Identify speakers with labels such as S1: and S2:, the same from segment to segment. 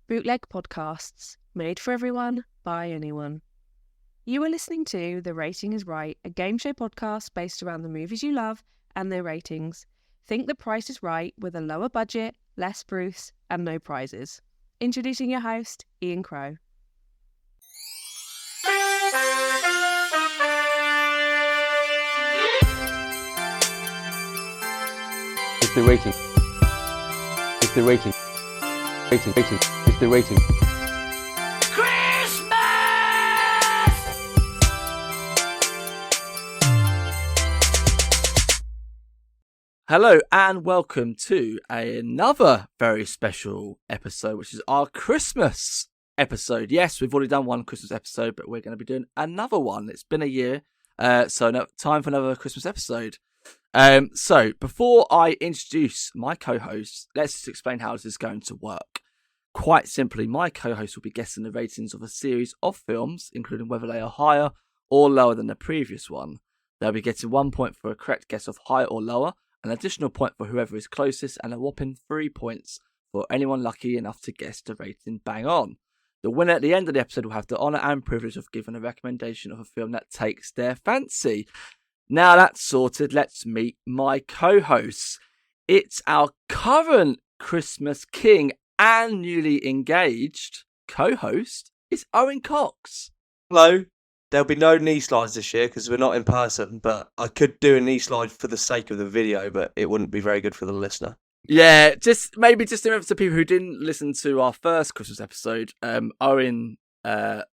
S1: bootleg podcasts made for everyone by anyone. You are listening to The Rating is Right, a game show podcast based around the movies you love and their ratings. Think The Price is Right with a lower budget, less Bruce, and no prizes. Introducing your host, Ian Crow.
S2: It's the rating. It's the rating. Rating. It's the rating.
S3: Christmas! Hello and welcome to another very special episode, which is our Christmas episode. Yes, we've already done one Christmas episode, but we're going to be doing another one. It's been a year, so time for another Christmas episode. So before I introduce my co-host, let's just explain how this is going to work. Quite simply, my co-host will be guessing the ratings of a series of films, including whether they are higher or lower than the previous one. They'll be getting 1 point for a correct guess of higher or lower, an additional point for whoever is closest, and a whopping 3 points for anyone lucky enough to guess the rating bang on. The winner at the end of the episode will have the honour and privilege of giving a recommendation of a film that takes their fancy. Now that's sorted, let's meet my co-hosts. It's our current Christmas king and newly engaged co-host. It's Owen Cox.
S4: Hello. There'll be no knee slides this year because we're not in person, but I could do a knee slide for the sake of the video, but it wouldn't be very good for the listener.
S3: Yeah, just remember to people who didn't listen to our first Christmas episode, Owen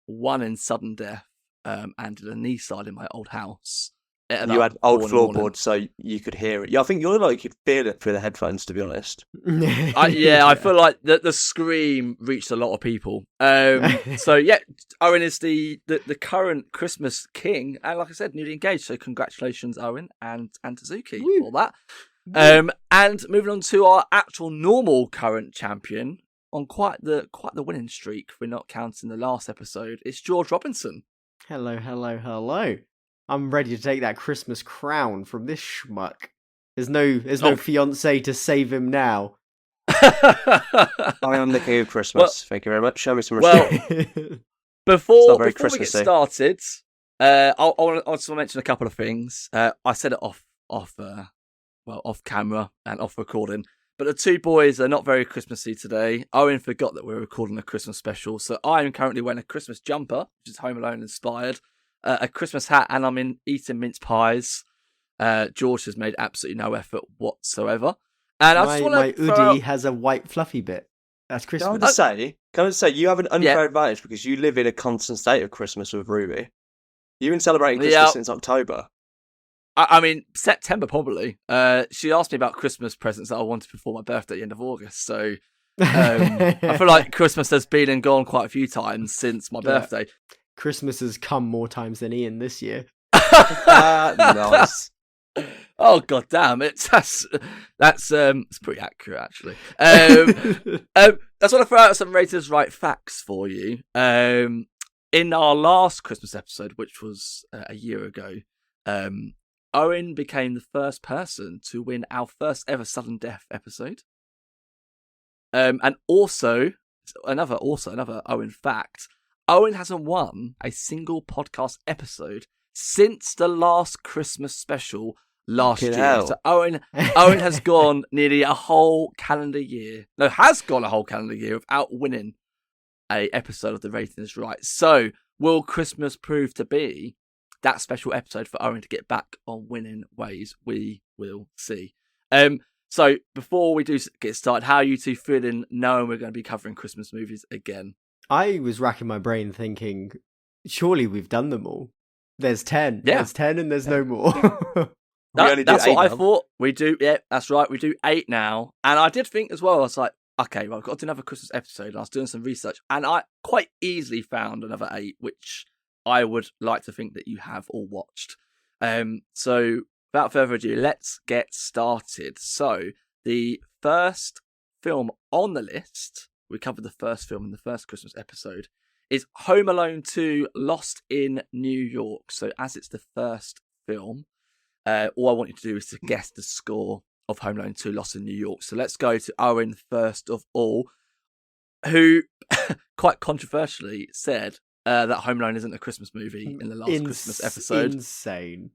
S3: won in sudden death and did a knee slide in my old house.
S4: You had old floorboards, so you could hear it. Yeah, I think you could feel it through the headphones, to be honest.
S3: I feel like the scream reached a lot of people. So yeah, Owen is the current Christmas king, and like I said, newly engaged. So congratulations, Owen and Tazuki, for that. And moving on to our actual normal current champion on quite the winning streak. We're not counting the last episode. It's George Robinson.
S5: Hello. I'm ready to take that Christmas crown from this schmuck. There's no fiancé to save him now.
S4: I am the king of Christmas. Thank you very much. Show me some respect.
S3: Before we get started, I just want to mention a couple of things. I said it off camera and off recording, but the two boys are not very Christmassy today. Owen forgot that we're recording a Christmas special, so I am currently wearing a Christmas jumper, which is Home Alone inspired. A Christmas hat, and I'm eating mince pies. George has made absolutely no effort whatsoever. And
S5: my hoodie has a white fluffy bit. That's Christmas.
S4: Can I just say, you have an unfair advantage because you live in a constant state of Christmas with Ruby. You've been celebrating Christmas since October.
S3: I mean, September probably. She asked me about Christmas presents that I wanted before my birthday at the end of August. So I feel like Christmas has been and gone quite a few times since my birthday.
S5: Christmas has come more times than Ian this year.
S4: Nice.
S3: Oh god damn it! That's it's pretty accurate actually. I just want to throw out some Raters Right facts for you. In our last Christmas episode, which was a year ago, Owen became the first person to win our first ever sudden death episode. And also another Owen fact. Owen hasn't won a single podcast episode since the last Christmas special last year.
S4: Hell.
S3: So Owen has gone nearly a whole calendar year. No, has gone a whole calendar year without winning a episode of The Rating is Right. So will Christmas prove to be that special episode for Owen to get back on winning ways? We will see. So before we do get started, how are you two feeling knowing we're going to be covering Christmas movies again?
S5: I was racking my brain thinking, surely we've done them all. There's 10.
S3: Yeah.
S5: There's 10 and there's no more.
S3: That's what I thought. We do, yeah, that's right. We do 8 now. And I did think as well, I was like, okay, well, I've got to do another Christmas episode. And I was doing some research and I quite easily found another 8, which I would like to think that you have all watched. So without further ado, let's get started. So the first film on the list, we covered the first film in the first Christmas episode, is Home Alone 2 Lost in New York. So as it's the first film, all I want you to do is to guess the score of Home Alone 2 Lost in New York. So let's go to Owen first of all. who quite controversially said that Home Alone isn't a Christmas movie in the last Christmas episode.
S5: Insane.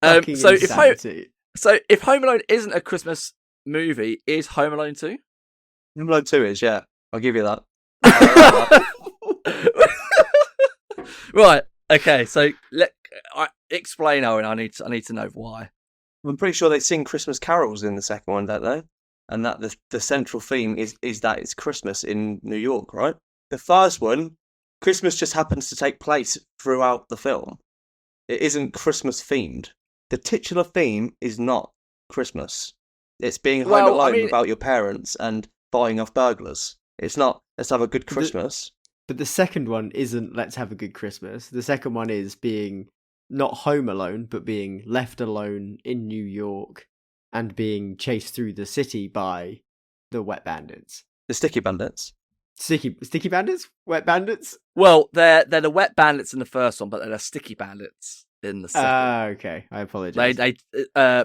S3: So
S5: Insanity.
S3: if Home Alone isn't a Christmas movie, is Home Alone 2?
S4: Home Alone 2 is, yeah. I'll give you that.
S3: Right. Okay. So explain, Owen. I need to know why.
S4: I'm pretty sure they sing Christmas carols in the second one, don't they? And that the central theme is that it's Christmas in New York, right? The first one, Christmas just happens to take place throughout the film. It isn't Christmas themed. The titular theme is not Christmas. It's being home alone without your parents and buying off burglars. It's not, let's have a good Christmas.
S5: But the second one isn't let's have a good Christmas. The second one is being not home alone, but being left alone in New York and being chased through the city by the wet bandits.
S4: The sticky bandits.
S5: Sticky bandits? Wet bandits?
S3: Well, they're the wet bandits in the first one, but they're the sticky bandits in the second.
S5: Okay. I apologize.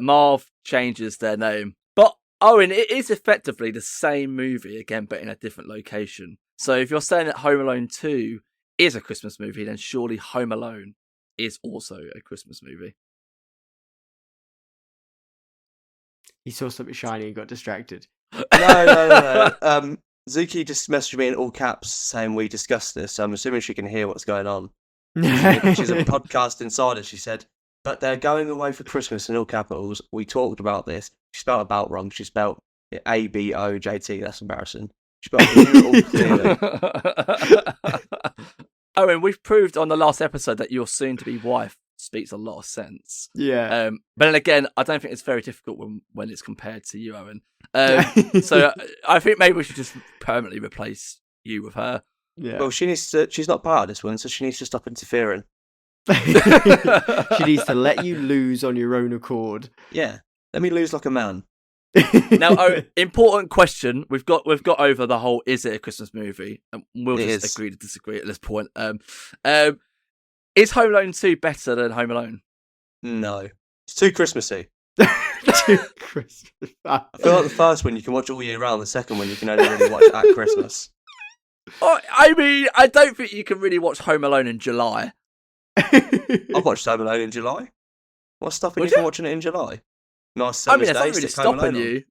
S3: Marv changes their name. But Owen, it is effectively the same movie again, but in a different location. So if you're saying that Home Alone 2 is a Christmas movie, then surely Home Alone is also a Christmas movie.
S5: He saw something shiny and got distracted.
S4: No. Zuki just messaged me in all caps saying we discussed this, so I'm assuming she can hear what's going on. She's a podcast insider, she said. But they're going away for Christmas in all capitals. We talked about this. She spelled about wrong. She spelled it ABOJT. That's embarrassing. She spelled it all clearly.
S3: Owen, we've proved on the last episode that your soon-to-be wife speaks a lot of sense.
S5: Yeah.
S3: But then again, I don't think it's very difficult when it's compared to you, Owen. So I think maybe we should just permanently replace you with her.
S5: Yeah.
S4: Well, she's not part of this one, so she needs to stop interfering.
S5: She needs to let you lose on your own accord.
S4: Yeah. Let me lose like a man.
S3: Now, important question. We've got over the whole is it a Christmas movie? And we'll just agree to disagree at this point. Is Home Alone 2 better than Home Alone?
S4: No. It's too Christmassy.
S5: Too Christmas.
S4: I feel like the first one you can watch all year round, the second one you can only really watch at Christmas.
S3: I mean, I don't think you can really watch Home Alone in July.
S4: I've watched Home Alone in July. What's stopping you from watching it in July? Nice summer's
S3: it's
S4: day,
S3: not really
S4: stick Home
S3: stopping
S4: Alone
S3: you.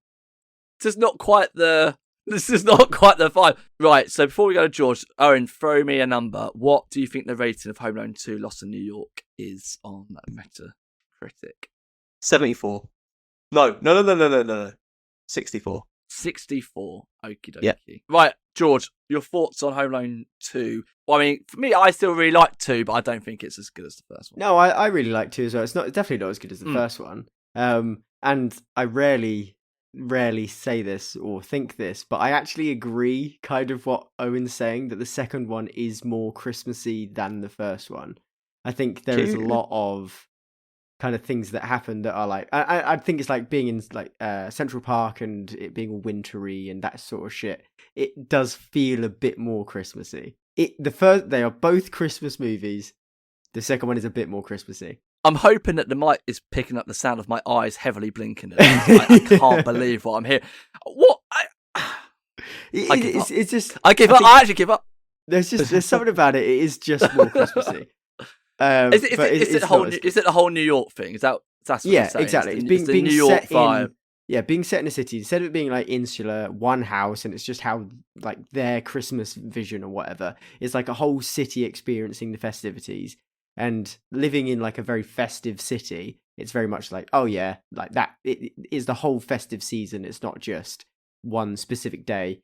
S3: This is not quite the vibe. Right, so before we go to George, Owen, throw me a number. What do you think the rating of Home Alone 2 Lost in New York is on Metacritic?
S4: 74. No. 64.
S3: 64. Okie dokie.
S4: Yeah.
S3: Right, George, your thoughts on Home Alone 2? Well, I mean, for me, I still really like 2, but I don't think it's as good as the first one.
S5: No, I really like 2 as well. It's definitely not as good as the first one. And I rarely say this or think this, but I actually agree kind of what Owen's saying, that the second one is more Christmassy than the first one. I think there is a lot of kind of things that happen that are like, I think it's like being in like Central Park and it being all wintry and that sort of shit. It does feel a bit more Christmassy. They are both Christmas movies. The second one is a bit more Christmassy.
S3: I'm hoping that the mic is picking up the sound of my eyes heavily blinking. I can't believe what I'm hearing. What?
S5: It's just.
S3: I give up. I actually give up.
S5: There's something about it. It is just more Christmassy.
S3: Is it the whole New York thing? That's what you're saying?
S5: Exactly.
S3: It's the New York vibe.
S5: Being set in a city, instead of it being like insular, one house, and it's just how like their Christmas vision or whatever. It's like a whole city experiencing the festivities. And living in like a very festive city, it's very much like, oh yeah, like that. It is the whole festive season. It's not just one specific day.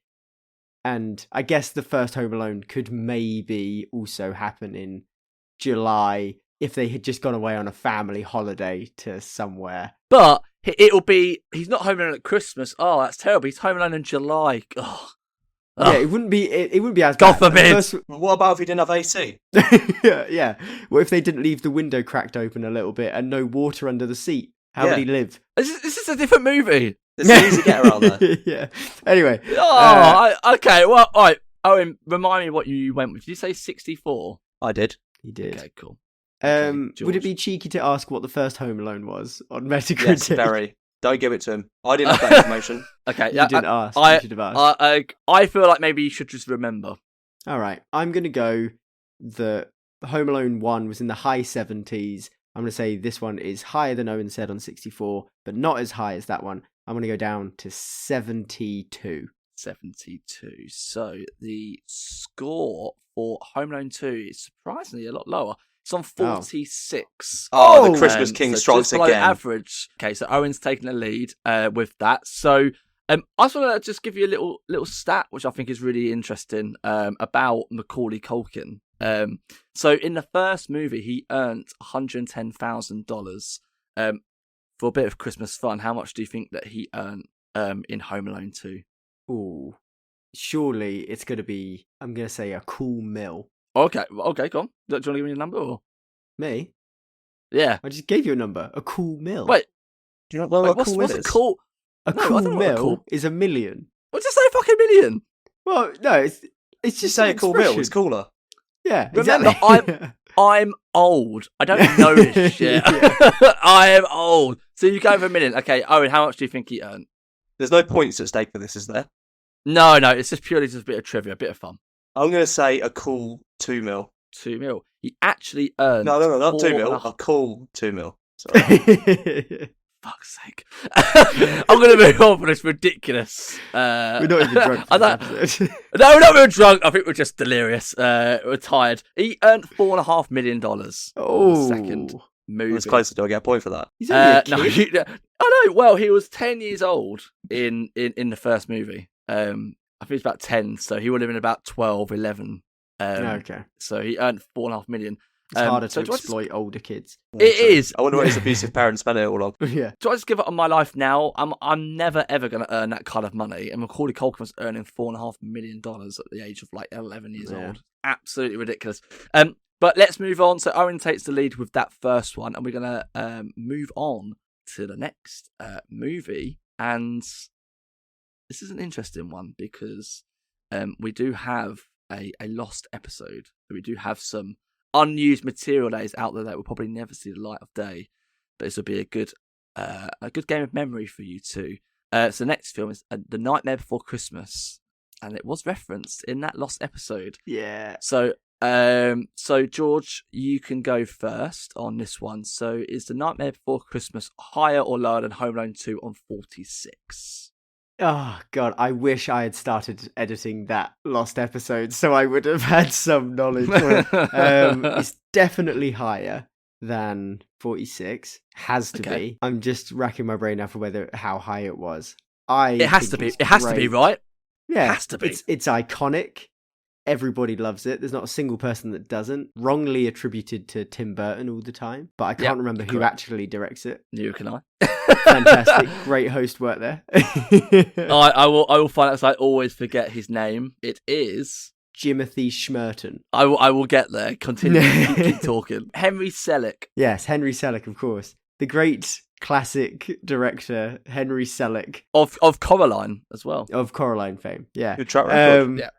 S5: And I guess the first Home Alone could maybe also happen in July if they had just gone away on a family holiday to somewhere.
S3: But it'll be, he's not Home Alone at Christmas. Oh, that's terrible. He's Home Alone in July. Oh.
S5: Yeah, it wouldn't be as
S3: God
S5: bad.
S3: forbid.
S4: What about if he didn't have AC?
S5: yeah. What if they didn't leave the window cracked open a little bit and no water under the seat? How would he live?
S3: This is a different movie.
S4: It's easy to get around there.
S5: Yeah. Anyway.
S3: Okay. Well, all right. Owen, remind me what you went with. Did you say 64?
S4: I did.
S5: He did.
S3: Okay, cool.
S5: Would it be cheeky to ask what the first Home Alone was on Metacritic?
S4: Yes, very. Don't give it to him. I didn't have that information.
S3: Okay,
S5: You didn't ask. You should have asked.
S3: I feel like maybe you should just remember.
S5: All right, I'm going to go the Home Alone 1 was in the high 70s. I'm going to say this one is higher than Owen said on 64, but not as high as that one. I'm going to go down to 72.
S3: 72. So the score for Home Alone 2 is surprisingly a lot lower. It's on 46.
S4: Oh, the Christmas King
S3: so
S4: strikes
S3: just below
S4: again.
S3: average. Okay, so Owen's taking the lead with that. So I just want to just give you a little stat, which I think is really interesting about Macaulay Culkin. So in the first movie, he earned $110,000 for a bit of Christmas fun. How much do you think that he earned in Home Alone 2?
S5: Ooh, surely it's going to be, I'm going to say a cool mil.
S3: Okay, go on. Do you want to give me a number? Or?
S5: Me?
S3: Yeah.
S5: I just gave you a number. A cool mil.
S3: Wait.
S4: Do you know what cool
S3: what's
S4: is?
S3: a cool?
S5: A
S3: No, I
S5: cool
S3: don't know what a
S5: mil
S3: cool-
S5: is $1 million.
S3: What's just say a fucking million?
S5: Well, no, it's
S4: Just
S5: just
S4: say
S5: an
S4: a cool bill. It's
S5: expression.
S4: cooler.
S5: Yeah,
S3: Remember,
S5: exactly.
S3: I'm old. I don't know this shit.
S5: Yeah.
S3: I am old. So you go over $1 million. Okay, Owen, how much do you think he earned?
S4: There's no points at stake for this, is there?
S3: No, it's just purely just a bit of trivia, a bit of fun.
S4: I'm going to say a cool 2 mil.
S3: 2 mil. He actually earned.
S4: No, not 2 mil.
S3: 4.5
S4: A cool 2 mil. Sorry.
S3: Fuck's sake. I'm going to move on from this ridiculous.
S5: We're not even drunk.
S3: I
S5: For
S3: don't-
S5: this episode.
S3: No, we're not even drunk. I think we're just delirious. We're tired. He earned $4.5 million.
S5: Oh,
S3: Second movie.
S4: It's closer. Do I get a point for that?
S5: He's only a
S3: No,
S5: kid.
S3: I know. Well, he was 10 years old in the first movie. I think he's about 10, so he would have been about 12, 11.
S5: Okay,
S3: So he earned $4.5 million.
S5: it's harder
S3: so
S5: to
S3: do I just-
S5: exploit older kids.
S3: It is.
S4: I wonder what his abusive parents spent it all on.
S5: Yeah,
S3: Do I just give up on my life now? I'm never ever going to earn that kind of money. And Macaulay Culkin was earning $4.5 million at the age of like 11 years
S5: Yeah.
S3: old. Absolutely ridiculous. But let's move on. So Owen takes the lead with that first one, and we're going to move on to the next movie. And this is an interesting one because we do have a lost episode. We do have some unused material that is out there that will probably never see the light of day. But this will be a good game of memory for you too. So the next film is The Nightmare Before Christmas, and it was referenced in that lost episode.
S5: yeah.
S3: So George, you can go first on this one. So is The Nightmare Before Christmas higher or lower than Home Alone 2 on 46?
S5: Oh God, I wish I had started editing that lost episode, so I would have had some knowledge. It's definitely higher than 46. Has to
S3: Okay.
S5: be. I'm just racking my brain now for how high it was.
S3: It has to be. It has to be, right?
S5: Yeah,
S3: has to be.
S5: It's iconic. Everybody loves it. There's not a single person that doesn't. Wrongly attributed to Tim Burton all the time, but I can't remember who
S3: correct.
S5: actually directs it.
S3: Neither can I.
S5: Fantastic, great host work there.
S3: I will find out, because I always forget his name. It is.
S5: Jimothy Schmerton.
S3: I will get there. Continue. keep talking. Henry Selick.
S5: Yes, Henry Selick, of course. The great classic director, Henry Selick
S3: Of Coraline as well.
S5: of Coraline fame. Yeah.
S4: Good track record.
S3: Yeah.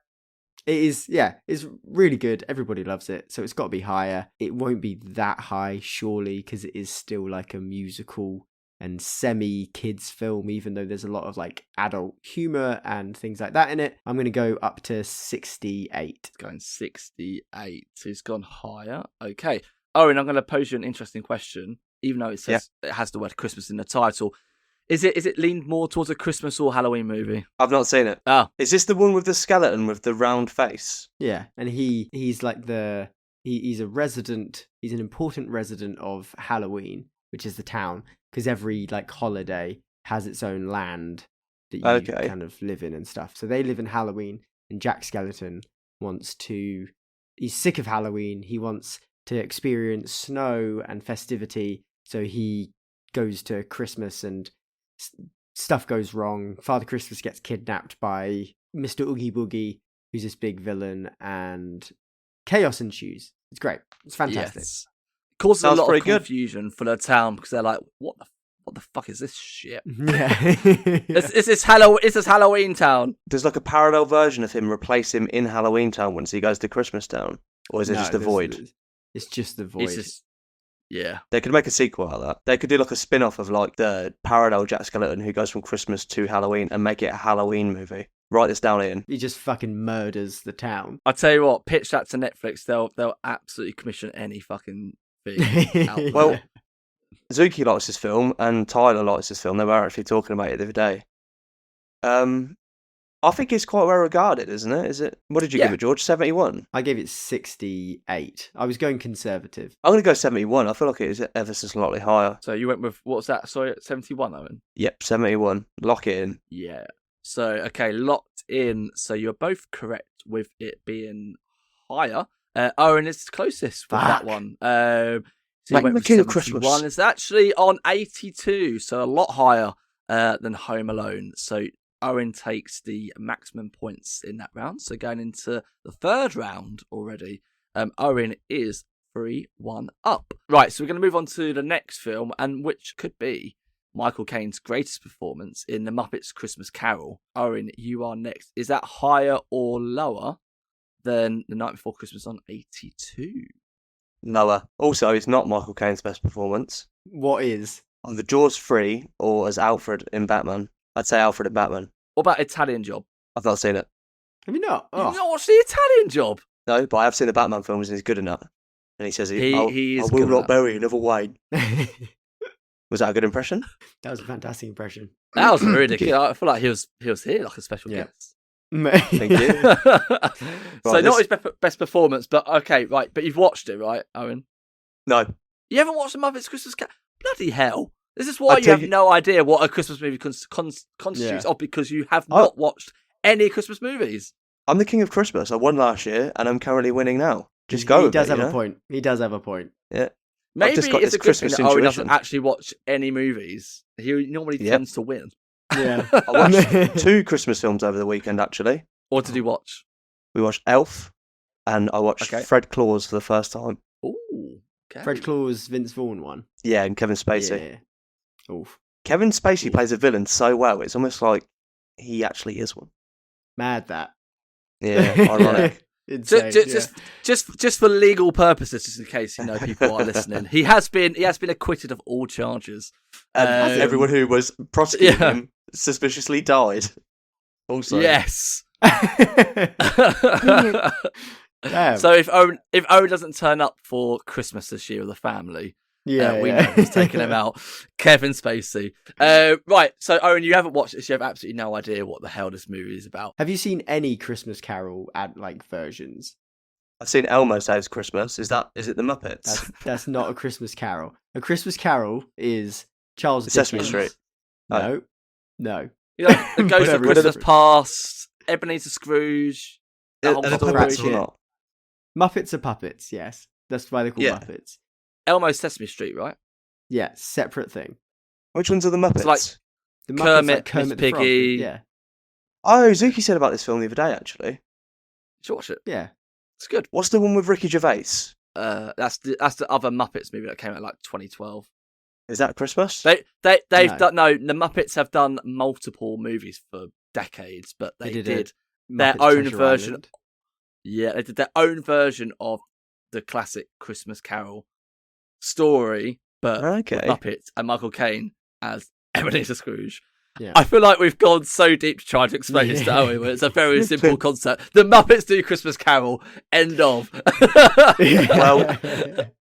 S5: It is, it's really good. Everybody loves it. So it's got to be higher. It won't be that high, surely, because it is still like a musical and semi-kids film, even though there's a lot of like adult humor and things like that in it. I'm going to go up to 68.
S3: Going 68. So he's gone higher. Okay. Owen, I'm going to pose you an interesting question, even though it says it has the word Christmas in the title. Is it leaned more towards a Christmas or Halloween movie?
S4: I've not seen it.
S3: Oh.
S4: Is this the one with the skeleton with the round face?
S5: Yeah, and he's like he's a resident. He's an important resident of Halloween, which is the town, because every like holiday has its own land that you kind of live in and stuff. So they live in Halloween, and Jack Skellington he's sick of Halloween. He wants to experience snow and festivity, so he goes to Christmas, and stuff goes wrong. Father Christmas gets kidnapped by Mr. Oogie Boogie, who's this big villain, and chaos ensues. It's great. It's fantastic.
S3: Yes. Causes a
S4: Sounds
S3: lot of
S4: pretty good.
S3: confusion for the town, because they're like, what the fuck is this shit?
S5: Yeah.
S3: Is this Halloween town?
S4: There's like a parallel version of him replace him in Halloween Town once he goes to Christmas Town, or is it just the void?
S5: It's just the void.
S3: Yeah.
S4: They could make a sequel out of that. They could do like a spin-off of like the parallel Jack Skellington who goes from Christmas to Halloween and make it a Halloween movie. Write this down, Ian.
S5: He just fucking murders the town.
S3: I tell you what, pitch that to Netflix. They'll absolutely commission any fucking thing. Out
S4: Well,
S3: there.
S4: Zuki likes this film and Tyler likes this film. They were actually talking about it the other day. I think it's quite well regarded, isn't it? Is it? What did you give it, George? 71?
S5: I gave it 68. I was going conservative.
S4: I'm going to go 71. I feel like it is ever so slightly higher.
S3: So you went with, what was that? Sorry, 71, Owen?
S4: Yep, 71. Lock it in.
S3: Yeah. So, okay, locked in. So you're both correct with it being higher. Owen is closest with that one. So you went
S4: the
S3: with
S4: King of
S3: 71.
S4: Christmas.
S3: It's actually on 82, so a lot higher than Home Alone. So Owen takes the maximum points in that round. So going into the third round already, Owen is 3-1 up. Right, so we're going to move on to the next film, and which could be Michael Caine's greatest performance in The Muppets Christmas Carol. Owen, you are next. Is that higher or lower than The Night Before Christmas on 82?
S4: Lower. Also, it's not Michael Caine's best performance.
S5: What is?
S4: Either Jaws 3 or as Alfred in Batman. I'd say Alfred in Batman.
S3: What about Italian Job?
S4: I've not seen it.
S5: Have you not?
S3: You've not watched the Italian Job?
S4: No, but I have seen the Batman films and he's good in that. And he says,
S3: He is
S4: I will
S3: good
S4: not
S3: at that.
S4: bury another Wayne. Was that a good impression?
S5: That was a fantastic impression.
S3: That was really good. I feel like he was here like a special
S5: Yeah.
S3: guest.
S4: Thank you.
S3: So
S4: Right,
S3: not his best performance, but okay, right. But you've watched it, right, Owen?
S4: No.
S3: You haven't watched The Muppets Christmas Carol? Bloody hell. This is why
S4: I
S3: you
S4: tell
S3: have
S4: you-
S3: no idea what a Christmas movie constitutes of, because you have not watched any Christmas movies.
S4: I'm the king of Christmas. I won last year and I'm currently winning now. Just go
S5: He
S4: with
S5: does
S4: it,
S5: have
S4: you
S5: a
S4: know?
S5: point. He does have a point.
S4: Yeah.
S3: Maybe
S4: just got
S3: it's
S4: this
S3: a good thing
S4: Christmas
S3: that Owen doesn't
S4: intuition.
S3: actually watch any movies. He normally
S4: Yep.
S3: tends to win.
S5: Yeah.
S4: I watched 2 Christmas films over the weekend, actually.
S3: What did he watch?
S4: We watched Elf and I watched
S3: Okay.
S4: Fred Claus for the first time.
S3: Ooh, okay.
S5: Fred Claus, Vince Vaughn one.
S4: Yeah, and Kevin Spacey.
S5: Yeah. Oof.
S4: Kevin Spacey plays a villain so well, it's almost like he actually is one.
S5: Mad that.
S4: Yeah, ironic.
S5: Insane,
S3: Just for legal purposes, just in case people are listening, he has been acquitted of all charges.
S4: And everyone who was prosecuting
S3: yeah.
S4: him suspiciously died. Also,
S3: Yes.
S5: Damn.
S3: So if Owen doesn't turn up for Christmas this year with the family, we know who's taking him out. Kevin Spacey. Right. So Owen, you haven't watched this. You have absolutely no idea what the hell this movie is about.
S5: Have you seen any Christmas Carol versions?
S4: I've seen Elmo Saves Christmas. Is it the Muppets?
S5: That's not a Christmas Carol. A Christmas Carol is Charles
S4: Sesame
S5: Dickens.
S4: Street.
S5: No.
S3: You know, the Ghost of
S5: Whatever,
S3: Christmas
S5: whatever.
S3: Past, Ebenezer Scrooge. The
S4: Are
S3: whole
S4: they
S3: story.
S4: puppets or not?
S5: Muppets are puppets, yes. That's why they're called
S4: Yeah.
S5: Muppets.
S3: Elmo's Sesame Street, right?
S5: Yeah, separate thing.
S4: Which ones are the Muppets?
S3: like-
S5: The Muppets
S3: Kermit,
S5: like Kermit
S3: Miss
S5: the Frog.
S3: Piggy.
S5: Yeah.
S4: Oh, Zuki said about this film the other day, actually.
S3: You should watch it.
S5: Yeah.
S3: It's good.
S4: What's the one with Ricky Gervais?
S3: That's the other Muppets movie that came out like 2012.
S4: Is that Christmas?
S3: They've
S5: No.
S3: done the Muppets have done multiple movies for decades, but they
S5: did
S3: did
S5: a
S3: their
S5: Muppets
S3: own
S5: Treasure
S3: version.
S5: Island.
S3: Yeah, they did their own version of the classic Christmas Carol story, but with
S4: Okay.
S3: Muppets and Michael Caine as Ebenezer Scrooge.
S5: Yeah.
S3: I feel like we've gone so deep to try to explain this to
S5: Yeah.
S3: Owen, but it's a very simple concept. The Muppets do Christmas Carol. End of.
S4: Well,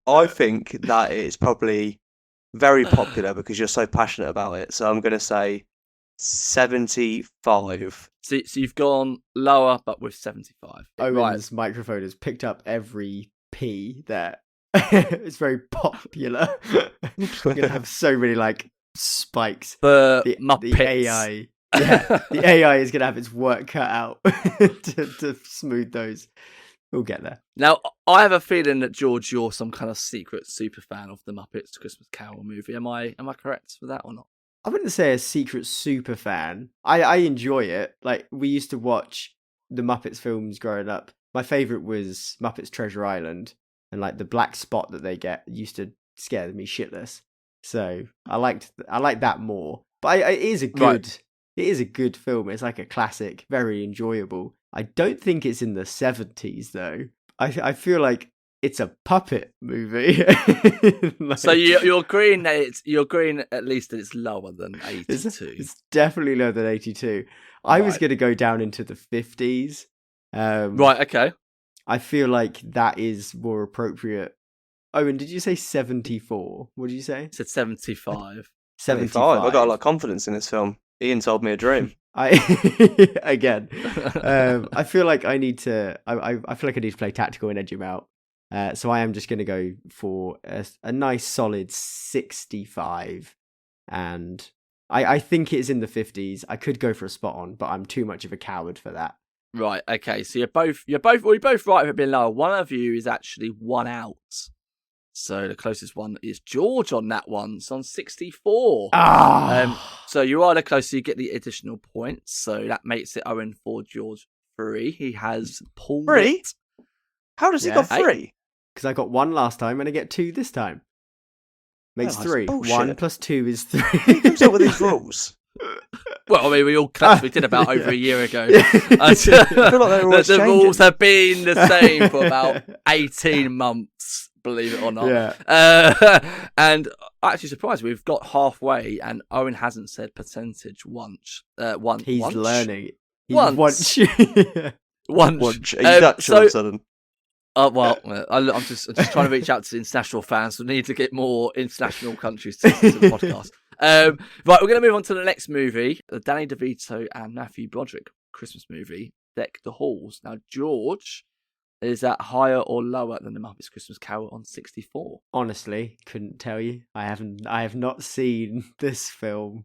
S4: I think that it's probably very popular because you're so passionate about it. So I'm going to say 75.
S3: So you've gone lower, but with 75.
S5: Owen's microphone has picked up every P there. It's very popular. You're going to have so many spikes.
S3: The
S5: The
S3: Muppets.
S5: AI. Yeah, the AI is going to have its work cut out to smooth those. We'll get there.
S3: Now, I have a feeling that, George, you're some kind of secret super fan of the Muppets Christmas Carol movie. Am I correct with that or not?
S5: I wouldn't say a secret super fan. I enjoy it. Like, we used to watch the Muppets films growing up. My favourite was Muppets Treasure Island, and the black spot that they get used to scare me shitless. So I liked that more. But it is a good film. It's like a classic, very enjoyable. I don't think it's in the 70s though. I feel like it's a puppet movie.
S3: So you're agreeing that you're agreeing at least that it's lower than 82.
S5: It's definitely lower than 82. I was
S3: Right.
S5: going to go down into the 50s.
S3: Right. Okay.
S5: I feel like that is more appropriate. Owen, did you say 74? What did you say?
S3: I said 75.
S5: 75.
S4: I got a lot of confidence in this film. Ian told me a dream.
S5: Again, I feel like I need to. I feel like I need to play tactical and edge him out. So I am just going to go for a nice solid 65, and I think it's in the 50s. I could go for a spot on, but I'm too much of a coward for that.
S3: Right. Okay. So you're both right for it being lower. One of you is actually one out. So the closest one is George on that one. It's on 64. So you are the closest. You get the additional points. So that makes it Owen 4, George 3. He has pulled
S4: 3?
S3: it.
S4: How does he got 3?
S5: Because I got 1 last time and I get 2 this time. Makes
S4: that's
S5: 3.
S4: bullshit.
S5: 1 plus 2 is 3.
S4: Who comes up with these rules?
S3: Well, I mean, we all collectively did about over a year ago.
S4: I feel like they're always
S3: The rules
S4: changing.
S3: have been the same for about 18 months, believe it or not.
S5: Yeah.
S3: And I'm actually surprised we've got halfway and Owen hasn't said percentage once.
S5: He's
S3: once?
S5: learning.
S3: Once.
S4: Watch. Are you Dutch all of a sudden?
S3: I'm just trying to reach out to international fans. We need to get more international countries to listen to the podcast. Right, we're going to move on to the next movie, the Danny DeVito and Matthew Broderick Christmas movie, Deck the Halls. Now, George, is that higher or lower than the Muppets Christmas Carol on 64?
S5: Honestly, couldn't tell you. I have not seen this film.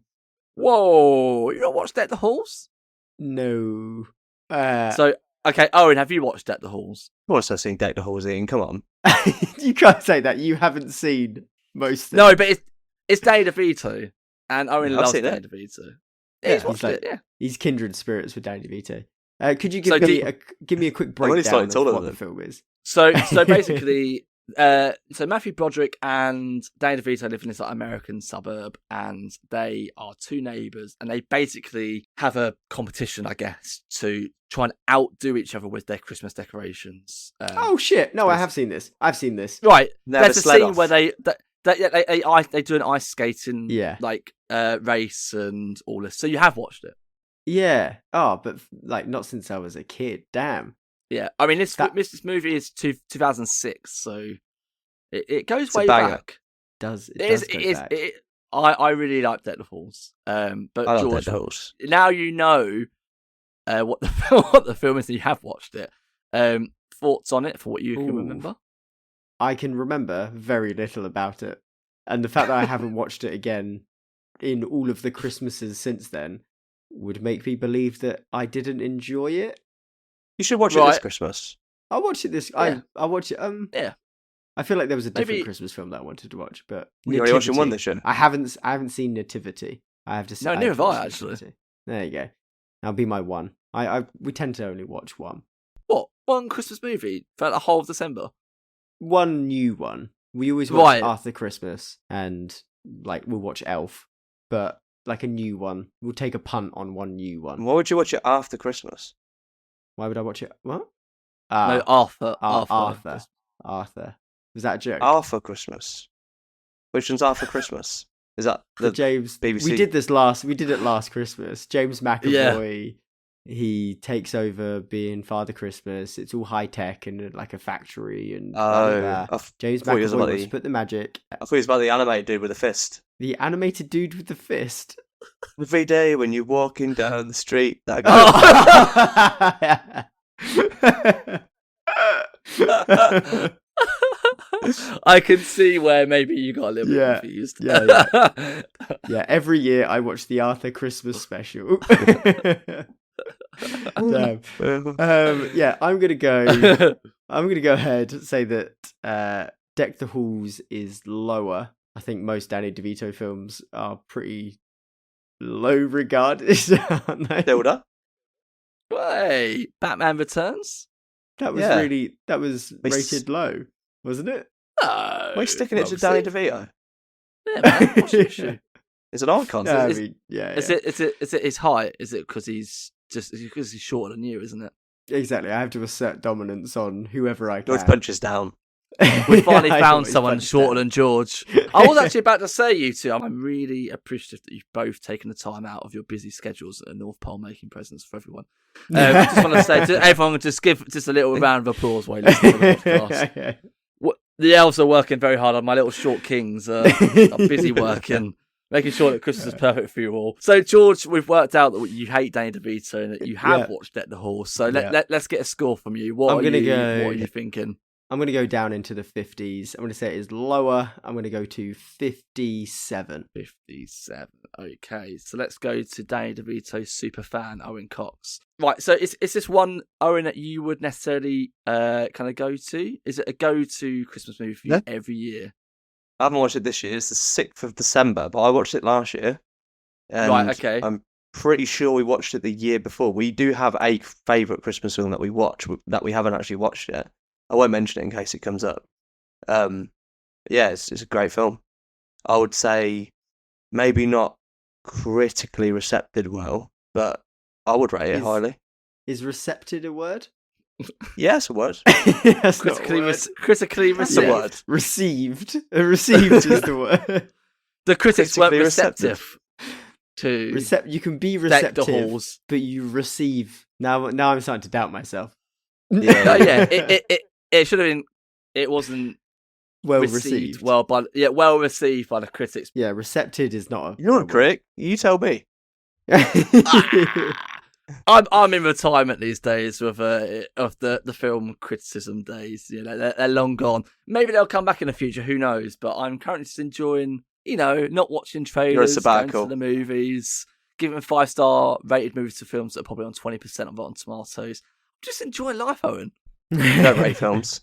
S3: Whoa, you not watched Deck the Halls?
S5: No.
S3: Okay, Owen, have you watched Deck the Halls?
S4: Of course I've seen Deck the Halls, Ian. Come on.
S5: You can't say that. You haven't seen most things.
S3: No, but it's Danny DeVito, and Owen
S4: Yeah, I've
S3: loves
S4: seen
S3: Danny
S4: it.
S3: DeVito.
S5: Yeah,
S3: He's watched it, yeah.
S5: He's kindred spirits with Danny DeVito. Could you
S3: So
S5: give me a quick
S4: only
S5: breakdown
S4: started
S5: of
S4: taller
S5: what
S4: than
S5: the film is?
S3: So basically, so Matthew Broderick and Danny DeVito live in this American suburb, and they are two neighbours, and they basically have a competition, I guess, to try and outdo each other with their Christmas decorations.
S5: Oh shit! No, I have seen this. I've seen this.
S3: Right,
S4: Never
S3: there's a
S4: sled
S3: scene
S4: off.
S3: where they do an ice skating race and all this. So you have watched it.
S5: Yeah. Oh, but like not since I was a kid. Damn.
S3: Yeah, I mean this movie is 2006, so it goes
S4: It's a
S3: way
S4: banger.
S3: back.
S5: It
S3: It is.
S5: does go
S3: It is.
S5: back.
S3: I really like Deck the Halls. But
S4: I love Deck
S3: George,
S4: the Halls.
S3: now you know what the film is, and you have watched it. Thoughts on it for what you can
S5: Ooh.
S3: remember?
S5: I can remember very little about it, and the fact that I haven't watched it again in all of the Christmases since then would make me believe that I didn't enjoy it.
S4: You should watch it
S3: Right.
S4: this Christmas.
S5: I'll watch it this.
S3: Yeah.
S5: I'll watch it.
S3: Yeah.
S5: I feel like there was a different
S3: Maybe-
S5: Christmas film that I wanted to watch, but
S4: You're only watching one
S5: Nativity.
S4: this year.
S5: I haven't seen Nativity. I have to.
S3: No,
S5: I
S3: neither
S5: have to
S3: have I,
S5: watch
S3: actually.
S5: Nativity. There you go. That'll be my one. We tend to only watch one.
S3: What, one Christmas movie for the whole of December?
S5: One new one. We always watch
S3: Right.
S5: Arthur Christmas and like we'll watch Elf, but like a new one. We'll take a punt on one new one.
S4: Why would you watch it after Christmas?
S5: Why would I watch it? What?
S3: No, Arthur.
S5: Arthur. Was that a joke?
S4: After Christmas. Which one's after Christmas? Is that
S5: The
S4: the
S5: James.
S4: BBC?
S5: We did it last Christmas. James McAvoy. He takes over being Father Christmas. It's all high tech and like a factory and blah, blah, blah.
S4: I
S5: James
S4: thought it was
S5: McAvoy
S4: about
S5: wants
S4: the-
S5: to put the magic.
S4: thought it was about the animated dude with a fist.
S5: The animated dude with the fist.
S4: Every day when you're walking down the street, that guy.
S3: I can see where maybe you got a little bit
S5: Yeah.
S3: confused.
S5: Yeah. Yeah, every year I watch the Arthur Christmas special. Damn. Yeah, I'm gonna go ahead and say that Deck the Halls is lower. I think most Danny DeVito films are pretty low regarded, aren't they?
S4: Hilda?
S3: Wait, Batman Returns?
S5: That was
S4: Yeah.
S5: rated low, wasn't it?
S3: No.
S4: Why are you sticking it
S3: Well,
S4: to Danny
S3: see?
S4: DeVito?
S3: Yeah, man. What's the issue?
S4: It's an icon.
S5: Yeah, I
S3: is-
S5: mean, yeah,
S3: Is
S5: yeah.
S3: it his height? Is it because he's shorter than you, isn't it?
S5: Exactly. I have to assert dominance on whoever I can.
S4: North punches down.
S3: We finally
S5: I
S3: found
S5: always
S3: someone
S5: punched
S3: shorter
S5: down.
S3: than George. I was actually about to say you two. I'm really appreciative that you've both taken the time out of your busy schedules at North Pole making presents for everyone. I just want to say to everyone, just give just a little round of applause while you listen to the podcast. The elves are working very hard on my little short kings. Are busy working, making sure that Christmas is perfect for you all. So, George, we've worked out that you hate Danny DeVito and that you have watched Deck the Halls. So let's get a score from you. What are you thinking?
S5: I'm going to go down into the 50s. I'm going to say it is lower. I'm going to go to 57.
S3: 57. Okay, so let's go to Danny DeVito's super fan, Owen Cox. Right, so is this one, Owen, that you would necessarily kind of go to? Is it a go-to Christmas movie for you every year?
S4: I haven't watched it this year. It's the 6th of December, but I watched it last year. And
S3: right, okay.
S4: I'm pretty sure we watched it the year before. We do have a favourite Christmas film that we watch that we haven't actually watched yet. I won't mention it in case it comes up. It's a great film. I would say maybe not critically recepted well, but I would rate it highly.
S5: Is recepted a word?
S4: Yeah, it's a word.
S5: That's
S3: Critically
S5: not a word.
S3: critically
S4: That's a
S3: receptive.
S4: word.
S5: Received. Received is the word.
S3: The critics weren't
S4: Critically
S3: receptive to
S5: You can be
S3: Deck the
S5: receptive,
S3: Halls.
S5: but you receive. Now I'm starting to doubt myself.
S4: Yeah.
S3: It should have been. It wasn't
S5: well
S3: received
S5: received.
S3: well received by the critics.
S5: Yeah, recepted is not a...
S4: You're not a critic. You tell me.
S3: I'm in retirement these days with of the film criticism days. You know, they're long gone. Maybe they'll come back in the future. Who knows? But I'm currently just enjoying, not watching trailers,
S4: You're a
S3: going
S4: sabbatical.
S3: to the movies, giving 5-star rated movies to films that are probably on 20% on Rotten Tomatoes. Just enjoying life, Owen.
S4: Don't rate films.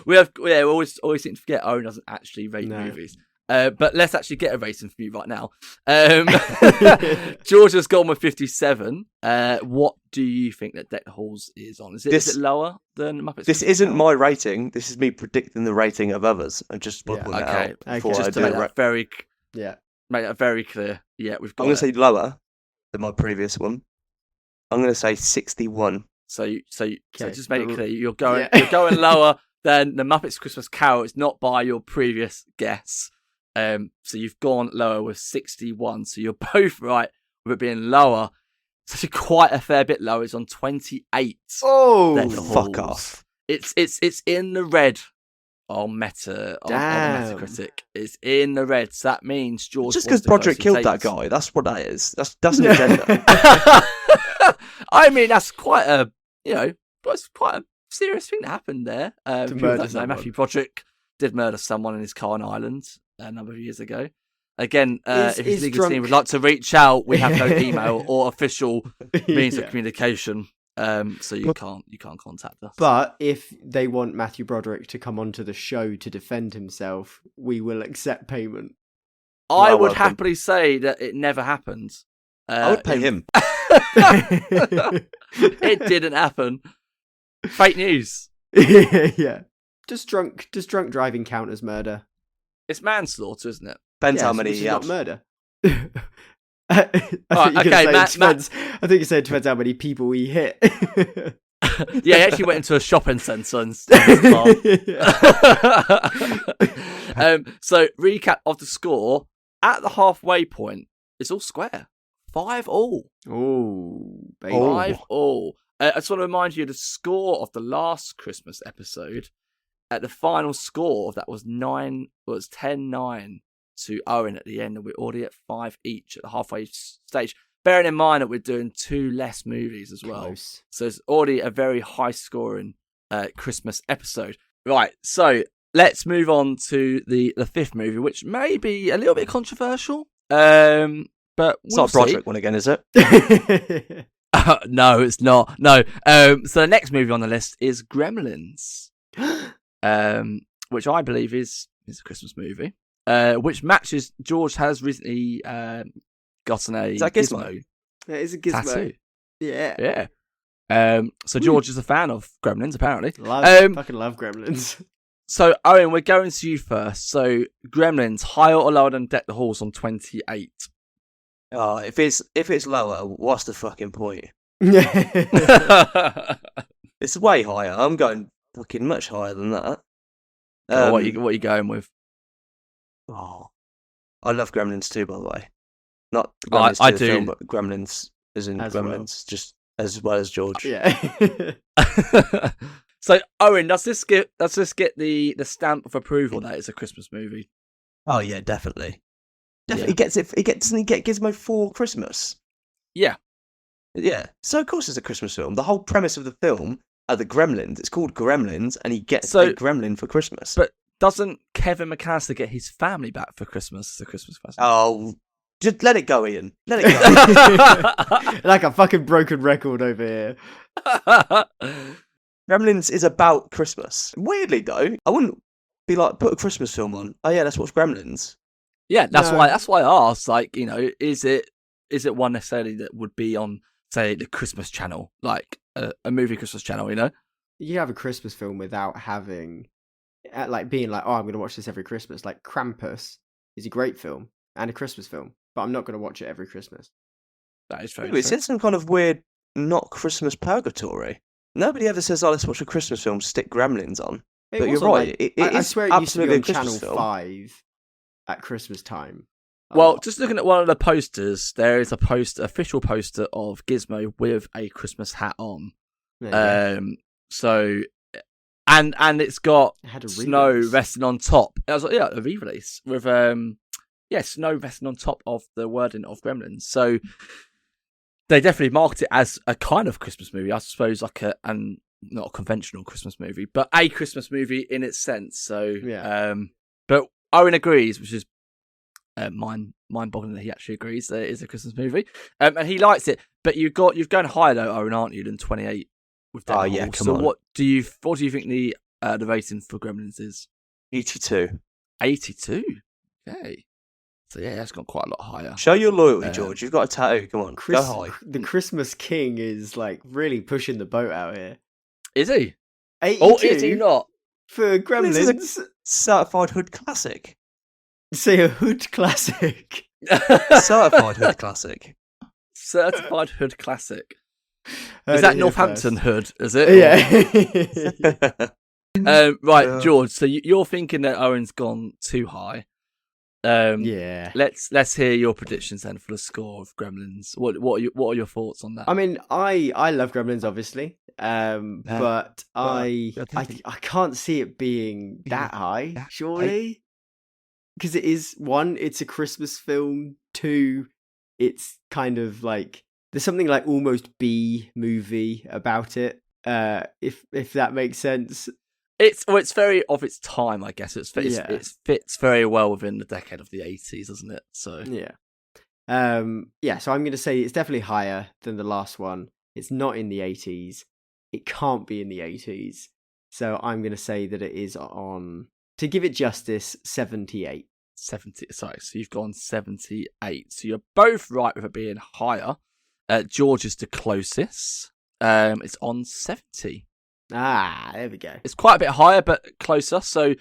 S3: we always seem to forget Owen doesn't actually rate
S5: No.
S3: movies. But let's actually get a rating from you right now. George has gone with 57. What do you think that Deck the Halls is on? Is it lower than Muppets?
S4: This isn't my rating. This is me predicting the rating of others. And just putting that
S3: okay.
S4: out before
S3: Just
S4: I
S3: to
S4: do
S3: make
S4: it.
S3: that very,
S5: Yeah.
S3: make that very clear. Yeah, we've got.
S4: I'm going to say lower than my previous one. I'm going to say 61.
S3: So just make it
S5: but-
S3: clear you're going lower than the Muppets Christmas Carol. It's not by your previous guess. So you've gone lower with 61. So you're both right with it being lower. It's actually quite a fair bit lower. It's on 28.
S5: Oh,
S3: Deck the
S4: fuck
S3: Halls.
S4: off.
S3: It's in the red on
S5: Damn.
S3: Metacritic. It's in the red. So that means George.
S4: Just
S3: wants
S4: because
S3: to
S4: Broderick
S3: closely
S4: killed that
S3: take-
S4: guy. That's what that is. That's an agenda.
S3: I mean, that's quite a that's quite a serious thing that happened there. People
S5: murder
S3: don't know
S5: someone.
S3: Matthew Broderick did murder someone in his car on Ireland a number of years ago. Again, if his
S5: is
S3: legal
S5: drunk-
S3: team would like to reach out, we have no email or official means
S5: Yeah.
S3: of communication. So you can't contact us.
S5: But if they want Matthew Broderick to come onto the show to defend himself, we will accept payment.
S3: I
S4: Well,
S3: would
S4: welcome.
S3: happily say that it never happened.
S4: I would pay him.
S3: It didn't happen. Fake news.
S5: Yeah. Does drunk driving count as murder?
S3: It's manslaughter, isn't it?
S4: Depends how
S5: Yes,
S4: many
S5: which is
S4: he
S5: not
S4: has.
S5: murder.
S3: Matt-
S5: I think you said it depends how many people we hit.
S3: Yeah, he actually went into a shopping centre instead of his car. So, recap of the score. At the halfway point, it's all square. 5-all.
S5: Oh, baby.
S3: 5-all. I just want to remind you the score of the last Christmas episode. At the final score of that was 10-9 to Owen at the end, and we're already at 5 each at the halfway stage. Bearing in mind that we're doing 2 less movies as well.
S5: Close.
S3: So it's already a very high scoring Christmas episode. Right, so let's move on to the 5th movie, which may be a little bit controversial. But
S4: It's
S3: we'll
S4: not a Broderick one again, is it?
S3: No, it's not. No. So the next movie on the list is Gremlins, which I believe is a Christmas movie, which matches. George has recently gotten a
S4: Is that Gizmo?
S5: That is a gizmo.
S3: tattoo.
S5: Yeah.
S3: Yeah. So George is a fan of Gremlins, apparently.
S5: Fucking love Gremlins.
S3: So Owen, we're going to you first. So Gremlins, higher or lower than Deck the Halls on 28?
S4: Oh, if it's lower, what's the fucking point?
S5: Yeah.
S4: It's way higher. I'm going fucking much higher than that.
S3: What are you going with?
S4: Oh, I love Gremlins too, by the way. Not
S3: I
S4: Gremlins 2 the
S3: do.
S4: film, but Gremlins as in
S5: As well.
S4: Gremlins, just as well as George.
S5: Yeah.
S3: So, Owen, does this get the stamp of approval that it's a Christmas movie?
S4: Oh yeah, definitely.
S3: Yeah.
S4: He gets it. Doesn't he get Gizmo for Christmas?
S3: Yeah.
S4: Yeah. So of course it's a Christmas film. The whole premise of the film are the Gremlins. It's called Gremlins, and he gets a Gremlin for Christmas.
S3: But doesn't Kevin McAllister get his family back for Christmas? As a Christmas present.
S4: Oh, just let it go, Ian. Let it go.
S5: Like a fucking broken record over here.
S4: Gremlins is about Christmas. Weirdly though, I wouldn't be like, put a Christmas film on. Oh yeah, let's watch Gremlins.
S3: Yeah, that's
S5: No.
S3: why I asked. Like, you know, is it one necessarily that would be on, say, the Christmas channel, like a movie Christmas channel? You know,
S5: You have a Christmas film without having, like, being like, oh, I'm going to watch this every Christmas. Like, Krampus is a great film and a Christmas film, but I'm not going to watch it every Christmas.
S3: that is very
S4: It's
S3: true.
S4: in some kind of weird, not Christmas purgatory. Nobody ever says, "Oh, let's watch a Christmas film." Stick Gremlins on.
S5: It
S4: But you're
S5: wasn't
S4: right.
S5: like-
S4: It
S5: I
S4: is
S5: swear it used to be
S4: absolutely
S5: on
S4: a Christmas
S5: Channel
S4: film.
S5: 5 at Christmas time.
S3: Well, just looking at one of the posters, there is official poster of Gizmo with a Christmas hat on.
S5: There you go.
S3: So, and it's got
S5: It had a
S3: snow
S5: re-release.
S3: resting on top. I was like, yeah, a re-release with snow resting on top of the wording of Gremlins. So they definitely market it as a kind of Christmas movie, I suppose, like not a conventional Christmas movie, but a Christmas movie in its sense. So,
S5: Yeah.
S3: But Owen agrees, which is mind-boggling that he actually agrees that it is a Christmas movie, and he likes it. But you've gone higher though, Owen, aren't you, than 28 with Deadpool?
S4: Oh, yeah, come
S3: so
S4: on.
S3: what do you think the rating for Gremlins is?
S4: 82.
S3: 82. Okay, so yeah, that's gone quite a lot higher.
S4: Show your loyalty, George. You've got a tattoo. Come on, go high.
S5: The Christmas King is like really pushing the boat out here.
S3: Is he?
S5: 82
S3: Oh, is he not?
S5: for
S4: This is a-
S5: Gremlins.
S4: Certified hood classic.
S5: Say a hood classic.
S4: Certified hood classic.
S3: Certified hood classic.
S5: Heard
S3: Is
S5: it
S3: that
S5: here
S3: Northampton
S5: first.
S3: hood? Is it?
S5: Yeah.
S3: Right,
S4: Yeah.
S3: George. So you're thinking that Owen's gone too high.
S5: Yeah.
S3: Let's hear your predictions then for the score of Gremlins. What are your thoughts on that?
S5: I mean, I love Gremlins, obviously, but I can't see it being that high, surely, because it is, one, it's a Christmas film. Two, it's kind of like there's something like almost B movie about it. If that makes sense.
S3: It's very of its time, I guess. It
S5: Yeah.
S3: fits very well within the decade of the 80s, doesn't it? So
S5: Yeah. So I'm going to say it's definitely higher than the last one. It's not in the 80s. It can't be in the 80s. So I'm going to say that it is on, to give it justice, 78.
S3: 70. Sorry, so you've gone 78. So you're both right with it being higher. George is the closest. It's on 70.
S5: Ah, there we go.
S3: It's quite a bit higher, but closer. So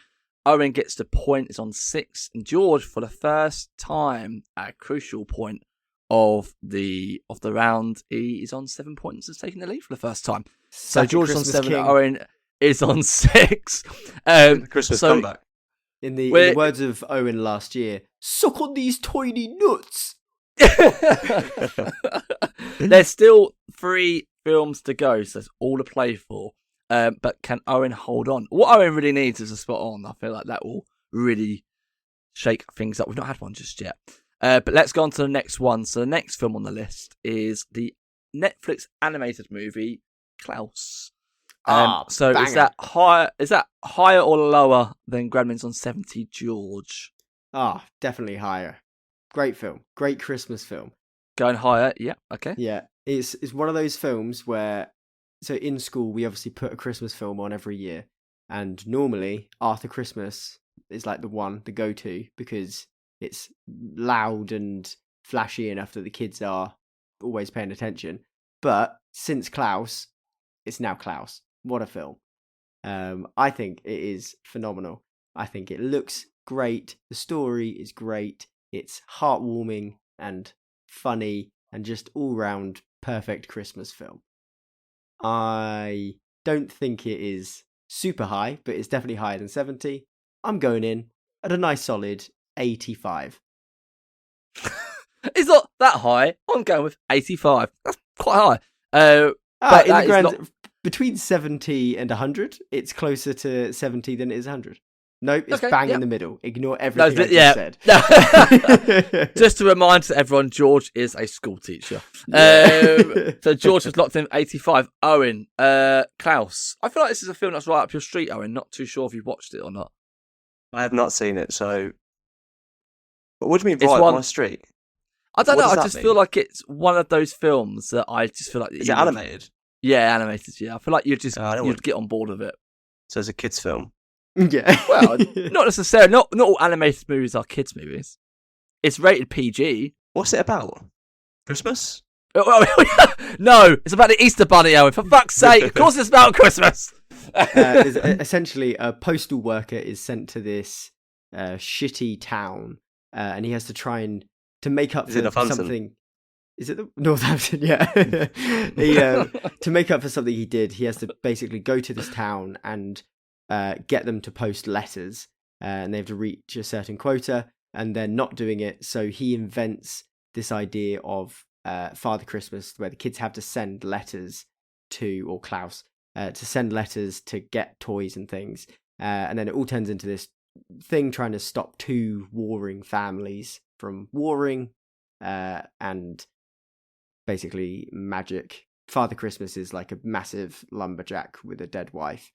S3: Owen gets the point. It's on 6, and George, for the first time at a crucial point of the round, he is on 7 points. Is taking the lead for the first time. So
S5: Suck it,
S3: George is on
S5: Christmas
S3: 7.
S5: King.
S3: Owen is on 6.
S4: Christmas
S3: so-
S4: comeback.
S5: In the
S3: We're-
S5: words of Owen last year, suck on these tiny nuts.
S3: There's still 3 films to go, so there's all to play for. But can Owen hold on? What Owen really needs is a spot on. I feel like that will really shake things up. We've not had one just yet. But let's go on to the next one. So the next film on the list is the Netflix animated movie Klaus. So
S5: banger.
S3: is that higher or lower than Gremlins on 70, George?
S5: Definitely higher. Great film. Great Christmas film.
S3: Going higher, yeah, okay.
S5: Yeah, it's one of those films where, so in school we obviously put a Christmas film on every year, and normally Arthur Christmas is like the go-to, because it's loud and flashy enough that the kids are always paying attention. But since Klaus, it's now Klaus. What a film. I think it is phenomenal. I think it looks great. The story is great. It's heartwarming and funny and just all-round perfect Christmas film. I don't think it is super high, but it's definitely higher than 70. I'm going in at a nice solid 85.
S3: It's not that high. I'm going with 85. That's quite high.
S5: But in
S3: that
S5: the
S3: is
S5: grand,
S3: not-
S5: between 70 and 100, it's closer to 70 than it is 100. Nope, it's
S3: Okay,
S5: bang
S3: yeah.
S5: in the middle. Ignore
S3: No,
S5: everything I just said.
S3: Just to remind everyone, George is a school teacher. So George has locked in 85. Owen, Klaus. I feel like this is a film that's right up your street, Owen. Not too sure if you've watched it or not.
S4: I have not seen it, so. But what do you mean,
S3: It's
S4: right
S3: one-
S4: up my street?
S3: I don't
S4: What
S3: know.
S4: does
S3: I
S4: that
S3: just
S4: mean?
S3: feel like it's one of those films that I just feel like
S4: Is it animated?
S3: Yeah, animated. Yeah, I feel like you'd
S4: I don't want-
S3: get on board with it.
S4: So it's a kids' film.
S5: Yeah.
S3: Well, not necessarily. Not all animated movies are kids' movies. It's rated PG.
S4: What's it about? Christmas?
S3: No, it's about the Easter Bunny, Owen. For fuck's sake! Of course, it's about Christmas.
S5: Essentially, a postal worker is sent to this shitty town, and he has to try and to make up
S4: Is it
S5: for
S4: Northampton?
S5: something. Is it Northampton? Yeah. To make up for something he did, he has to basically go to this town and get them to post letters, and they have to reach a certain quota, and they're not doing it. So he invents this idea of Father Christmas, where the kids have to send letters to, or Klaus, to send letters to get toys and things. And then it all turns into this thing trying to stop two warring families from warring, and basically magic. Father Christmas is like a massive lumberjack with a dead wife.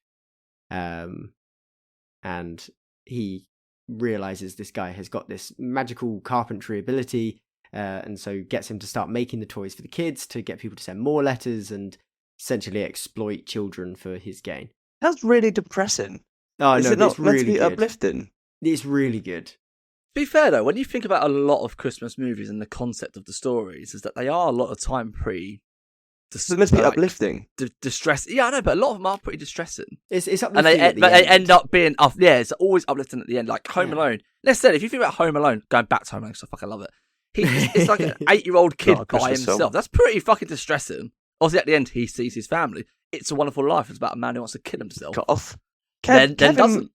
S5: And he realizes this guy has got this magical carpentry ability, and so gets him to start making the toys for the kids to get people to send more letters and essentially exploit children for his gain.
S4: That's really depressing.
S5: Oh,
S4: Is
S5: no,
S4: it not
S5: it's
S4: meant
S5: really
S4: to be
S5: good.
S4: uplifting?
S5: It's really good.
S3: Be fair though, when you think about a lot of Christmas movies and the concept of the stories, is that they are a lot of time pretty.
S4: It's meant to be uplifting.
S3: Distress. Yeah, I know, but a lot of them are pretty distressing.
S5: It's uplifting
S3: And they
S5: at the
S3: but they
S5: end.
S3: end up being up. Yeah, it's always uplifting at the end. Like Home
S5: Yeah.
S3: Alone. Let's say if you think about Home Alone, going back to Home Alone, because I fucking love it. It's like an 8-year-old kid
S4: Not a
S3: by
S4: Christmas
S3: himself.
S4: film.
S3: That's pretty fucking distressing. Obviously, at the end, he sees his family. It's a Wonderful Life. It's about a man who wants to kill himself.
S4: Got off.
S3: Then doesn't.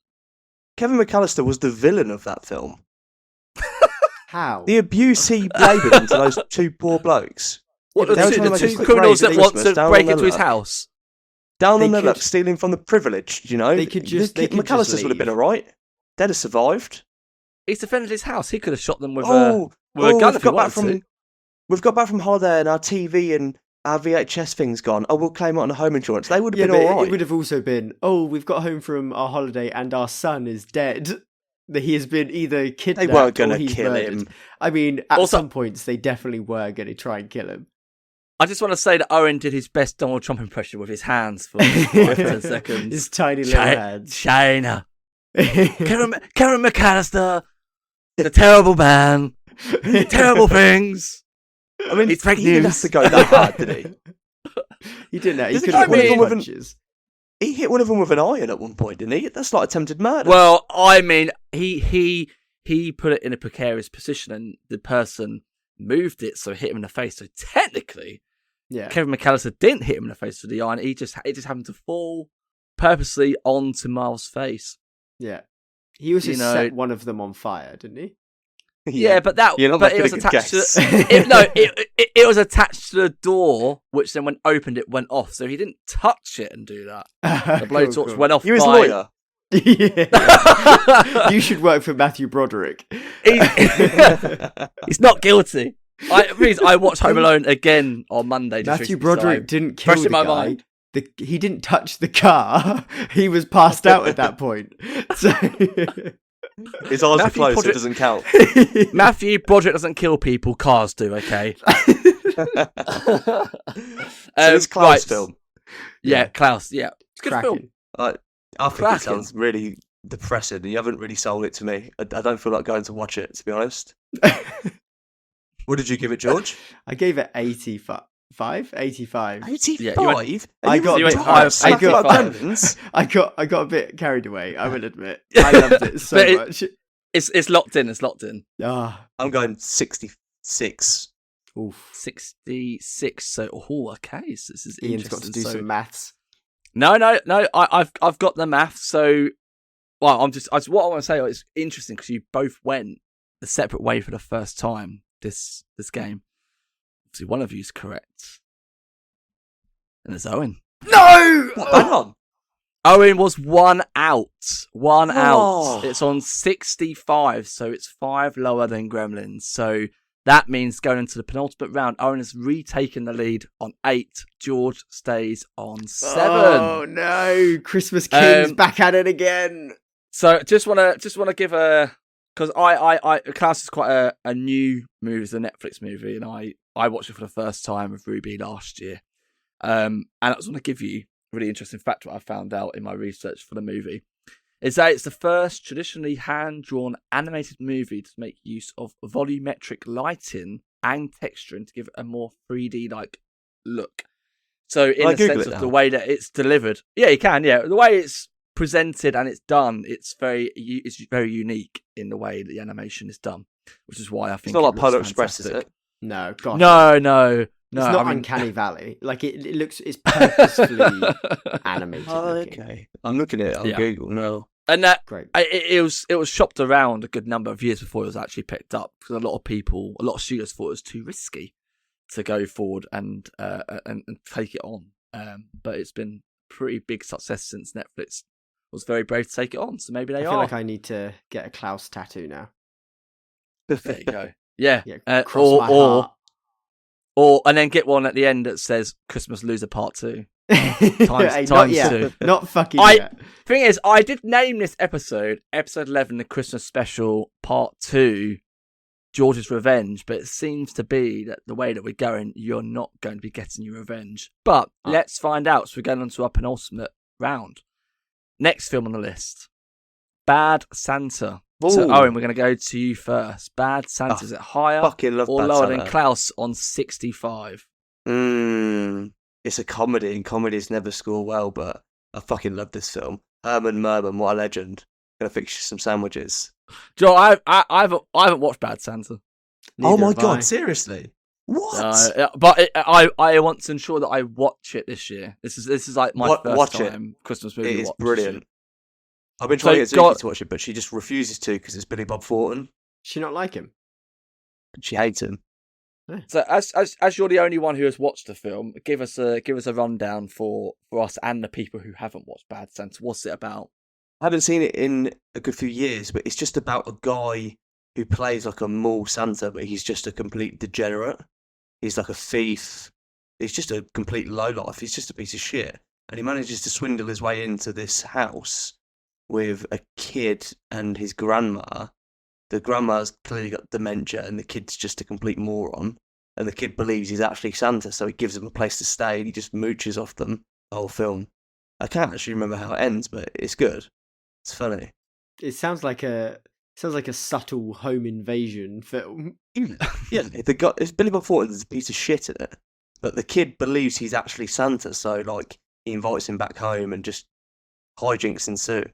S4: Kevin McAllister was the villain of that film.
S5: How?
S4: The abuse he laboured into those two poor blokes.
S3: What,
S5: Yeah,
S3: the
S5: but
S3: two,
S5: they were
S3: the
S5: trying to
S3: two
S5: make
S3: criminals
S4: Christmas
S3: that want to
S4: down
S3: break
S4: on
S3: into
S4: their
S3: his
S4: luck.
S3: house?
S4: Down
S5: They
S4: on their luck,
S5: could-
S4: stealing from the privileged, you know?
S5: They could just- they could just
S4: McAllisters would have been
S5: leave.
S4: alright. They'd have survived.
S3: He's defended his house. He could have shot them with a
S4: with
S3: gun
S4: we've
S3: if he
S4: got back
S3: wanted
S4: from
S3: to.
S4: we've got back from holiday and our TV and our VHS thing's gone. Oh, we'll claim it on the home insurance. They would have
S5: Yeah,
S4: been
S5: but
S4: alright.
S5: it would have also been, oh, we've got home from our holiday and our son is dead. That he has been either kidnapped
S4: They weren't
S5: or
S4: going to
S5: he's
S4: kill
S5: murdered.
S4: him.
S5: I mean, at
S3: Also-
S5: some points, they definitely were going to try and kill him.
S3: I just want to say that Owen did his best Donald Trump impression with his hands for 10 seconds.
S5: His tiny little hands.
S3: China. Karen McAllister. The terrible man. Terrible things.
S4: I mean,
S3: It's fake
S4: he didn't
S3: news.
S4: have to go that hard, did he?
S5: He didn't know. He
S4: Doesn't
S5: could
S4: he
S5: have
S3: hit one of
S5: pulled
S3: them
S4: with an-
S5: punches.
S4: He hit one of them with an iron at one point, didn't he? That's like attempted murder.
S3: Well, I mean, he put it in a precarious position and the person moved it, so it hit him in the face. So technically,
S5: Yeah.
S3: Kevin McAllister didn't hit him in the face with the iron. It just happened to fall purposely onto Miles' face.
S5: Yeah. He also
S3: You know-
S5: set one of them on fire, didn't he?
S3: Yeah, but
S4: You're not
S3: but it
S4: making
S3: was
S4: a good
S3: attached
S4: guess.
S3: to it was attached to the door, which then when opened it went off. So he didn't touch it and do that. The blowtorch
S5: Cool.
S3: went off.
S4: You his
S3: by-
S4: lawyer.
S5: Yeah. You should work for Matthew Broderick.
S3: He's not guilty. I watched Home Alone again on Monday. just
S5: Matthew
S3: recently, so
S5: Broderick didn't kill
S3: fresh
S5: the
S3: in my
S5: guy.
S3: mind.
S5: He didn't touch the car. He was passed out at that point. So
S4: His eyes are
S3: Matthew
S4: closed, so
S3: Broderick-
S4: it doesn't count.
S3: Matthew Broderick doesn't kill people. Cars do. Okay.
S4: So it's Klaus
S3: right.
S4: film.
S3: Yeah, Klaus. Yeah, it's a good
S5: Cracking.
S3: film.
S4: I think
S3: Cracking.
S4: it sounds really depressing. You haven't really sold it to me. I don't feel like going to watch it, to be honest. What did you give it, George?
S5: I gave it 85. 85.
S4: 85?
S3: Yeah, you went-
S5: I got
S3: you went
S5: I
S3: high-
S5: got
S3: 85.
S5: I got a bit carried away, I will admit. I loved it so
S3: But it-
S5: much.
S3: It's locked in. It's locked in.
S5: Ah,
S4: I'm going 66.
S5: oof.
S3: 66. So, okay. So this is
S5: Ian's
S3: interesting.
S5: got to do
S3: So
S5: some maths.
S3: No. I've got the math. So, well, what I want to say is interesting because you both went a separate way for the first time this game. See, one of you is correct, and it's Owen.
S5: No!
S4: Hang on.
S3: Owen was one out. One
S4: Oh.
S3: out. It's on 65, so it's 5 lower than Gremlins. So that means going into the penultimate round, Owen has retaken the lead on 8. George stays on 7.
S5: Oh no! Christmas King's back at it again.
S3: So just wanna give a, because I Klaus is quite a new movie, it's a Netflix movie, and I watched it for the first time with Ruby last year. And I just want to give you a really interesting fact what I found out in my research for the movie. Is that it's the first traditionally hand-drawn animated movie to make use of volumetric lighting and texturing to give it a more 3D-like look. So in the sense of the way that it's delivered, yeah, you can, yeah. The way it's presented and it's done, it's very unique in the way that the animation is done, which is why I think
S4: It's not like Polar
S3: looks
S4: Express, is
S3: fantastic.
S4: it?
S5: No, God.
S3: No.
S5: It's not Uncanny Valley. Like it looks, it's purposefully animated.
S4: Oh,
S5: looking.
S4: okay. I'm looking at it on Google now.
S3: And that
S5: Great.
S3: it was shopped around a good number of years before it was actually picked up because a lot of studios thought it was too risky to go forward and take it on. But it's been pretty big success since Netflix was very brave to take it on. So maybe they
S5: I feel like I need to get a Klaus tattoo now.
S3: There you go. Yeah.
S5: Cross my heart.
S3: Or and then get one at the end that says Christmas Loser Part 2.
S5: Hey,
S3: times 2.
S5: Not fucking yet.
S3: Thing is, I did name this episode 11, the Christmas Special Part 2, George's Revenge, but it seems to be that the way that we're going, you're not going to be getting your revenge. But let's find out. So we're going on to our penultimate round. Next film on the list, Bad Santa.
S4: Ooh.
S3: So Owen, we're going to go to you first. Bad Santa, is it higher
S4: fucking love
S3: or
S4: Bad
S3: lower
S4: Santa.
S3: than Klaus on 65?
S4: It's a comedy, and comedies never score well, but I fucking love this film. Herman Merman, what a legend. Gonna fix you some sandwiches.
S3: Joe, I haven't watched Bad Santa.
S4: Oh my
S5: have I.
S4: god, seriously? What?
S3: But I want to ensure that I watch it this year. This is like my first
S4: watch it.
S3: time Christmas movie.
S4: It is
S3: watch
S4: brilliant. I've been trying to get
S3: So,
S4: Zuki to watch it, but she just refuses to because it's Billy Bob Thornton.
S5: She not like him.
S4: She hates him.
S3: So as you're the only one who has watched the film, give us a rundown for us and the people who haven't watched Bad Santa. What's it about?
S4: I haven't seen it in a good few years, but it's just about a guy who plays like a mall Santa, but he's just a complete degenerate. He's like a thief. He's just a complete lowlife. He's just a piece of shit. And he manages to swindle his way into this house with a kid and his grandma. The grandma's clearly got dementia and the kid's just a complete moron. And the kid believes he's actually Santa, so he gives them a place to stay and he just mooches off them the whole film. I can't actually remember how it ends, but it's good. It's funny.
S5: It sounds like a subtle home invasion film.
S4: Yeah, it's Billy Bob Thornton's a piece of shit in it. But the kid believes he's actually Santa, so like he invites him back home and just hijinks ensue.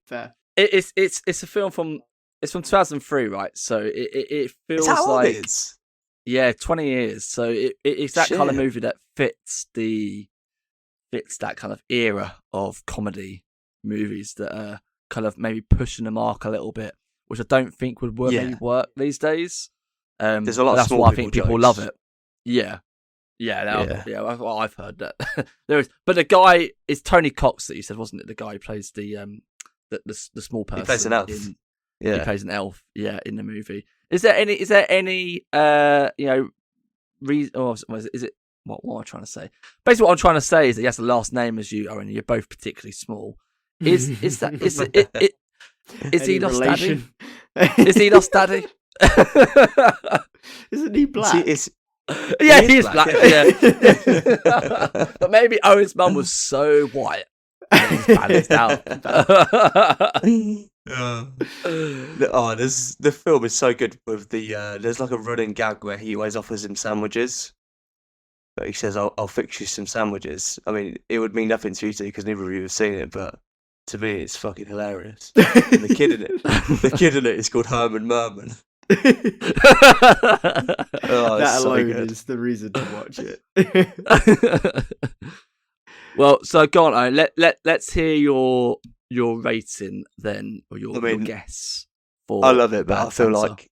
S5: Fair.
S3: It's a film from 2003, right? So it feels
S4: Is that
S3: like
S4: what it is?
S3: yeah, 20 years. So it's that kind of
S4: Shit.
S3: movie that fits that kind of era of comedy movies that are kind of maybe pushing the mark a little bit, which I don't think would maybe work these days.
S4: There's a lot of
S3: that's
S4: small
S3: why I think people
S4: jokes.
S3: love it. Yeah. Well, I've heard that there is, but the guy is Tony Cox that you said, wasn't it? The guy who plays the small person.
S4: He plays an elf.
S3: He plays an elf. Yeah, in the movie. Is there any reason? Or is it what am I trying to say? Basically, what I'm trying to say is that he has the last name as you, Owen. You're both particularly small. Is he lost daddy? Is he lost daddy?
S5: Isn't he black?
S3: Yeah, he is black.
S4: yeah.
S3: Yeah. But maybe Owen's mum was so white. He's balanced out.
S4: The film is so good with the there's like a running gag where he always offers him sandwiches, but he says I'll fix you some sandwiches. I mean, it would mean nothing to you two because neither of you have seen it, but to me it's fucking hilarious. And the kid in it is called Herman Merman.
S5: That
S4: so
S5: alone
S4: good.
S5: is the reason to watch it.
S3: Well, so go on, Owen. Let's hear your rating then, or your guess for.
S4: I love it, but
S3: Bad
S4: I feel
S3: Santa.
S4: like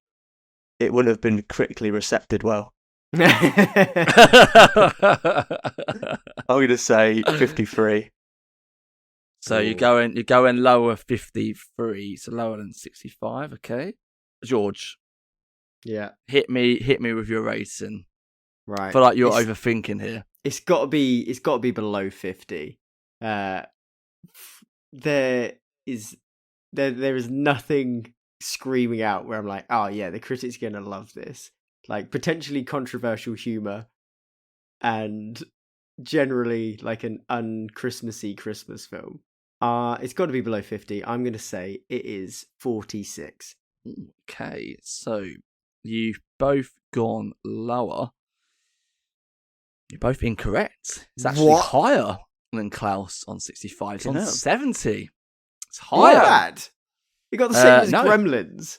S4: it wouldn't have been critically recepted well. I'm going to say 53.
S3: So you're going lower 53, so lower than 65. Okay, George,
S5: Yeah,
S3: hit me with your rating.
S5: right.
S3: I feel like you're overthinking here.
S5: It's got to be below 50. There is nothing screaming out where I'm like, oh yeah, the critic's gonna love this. Like potentially controversial humor, and generally like an un-Christmassy Christmas film. It's got to be below 50. I'm gonna say it is 46.
S3: Okay, so you've both gone lower. You're both incorrect. It's actually higher than Klaus on 65. It's on 70. It's higher.
S5: What? You got the same as
S3: no.
S5: Gremlins.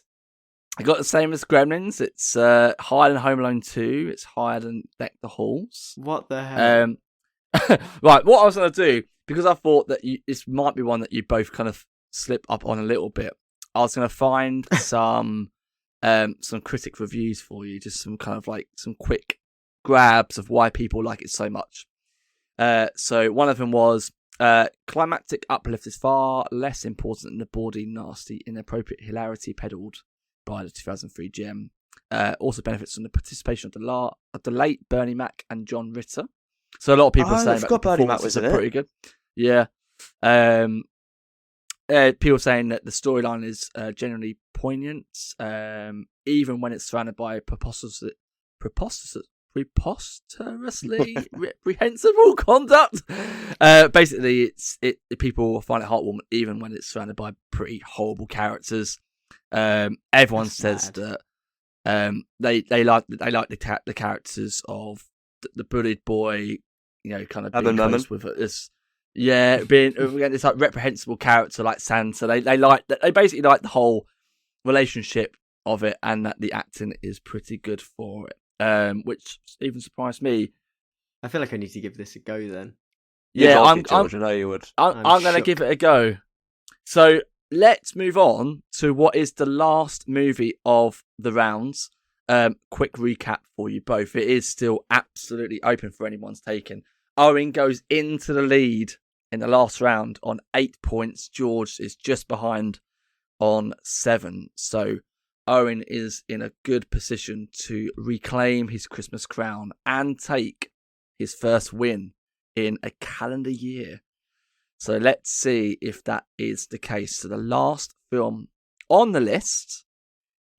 S3: I got the same as Gremlins. It's higher than Home Alone 2. It's higher than Deck the Halls.
S5: What the hell?
S3: Right, what I was going to do, because I thought that this might be one that you both kind of slip up on a little bit, I was going to find some critic reviews for you, just some kind of like some quick grabs of why people like it so much. So one of them was climactic uplift is far less important than the bawdy, nasty, inappropriate hilarity peddled by the 2003 gem. Also benefits from the participation of the late Bernie Mac and John Ritter. So a lot of people are saying that
S4: Bernie Mac was in it.
S3: Pretty good. Yeah. People saying that the storyline is genuinely poignant, even when it's surrounded by preposterously reprehensible conduct. Basically, people find it heartwarming even when it's surrounded by pretty horrible characters. Everyone says that they like the characters of the bullied boy, kind of being close with this. Yeah, being again, this like reprehensible character like Santa. They basically like the whole relationship of it, and that the acting is pretty good for it. Which even surprised me.
S5: I feel like I need to give this a go then.
S3: Yeah,
S4: George, I know you would.
S3: I'm going to give it a go. So let's move on to what is the last movie of the rounds. Quick recap for you both. It is still absolutely open for anyone's taking. Owen goes into the lead in the last round on 8 points. George is just behind on 7. So Owen is in a good position to reclaim his Christmas crown and take his first win in a calendar year. So let's see if that is the case. So the last film on the list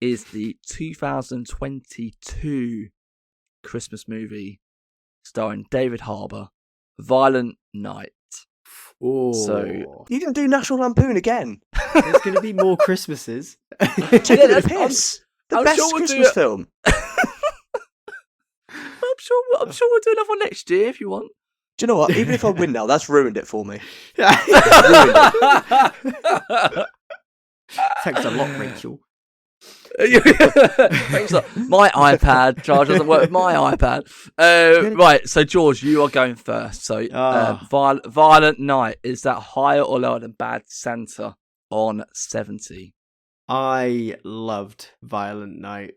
S3: is the 2022 Christmas movie starring David Harbour, Violent Night.
S5: Oh,
S3: So
S4: You didn't do National Lampoon again.
S5: there's going to be more Christmases.
S4: Take the piss. The
S3: I'm
S4: best
S3: sure we'll do
S4: Christmas
S3: it.
S4: film.
S3: I'm sure we'll do another one next year if you want.
S4: Do you know what? Even if I win now, that's ruined it for me.
S5: Thanks a lot, Rachel.
S3: Thanks a lot. My iPad charge doesn't work with my iPad. Right, so George, you are going first. So Violent Night, is that higher or lower than Bad Santa on 70?
S5: I loved Violent Night.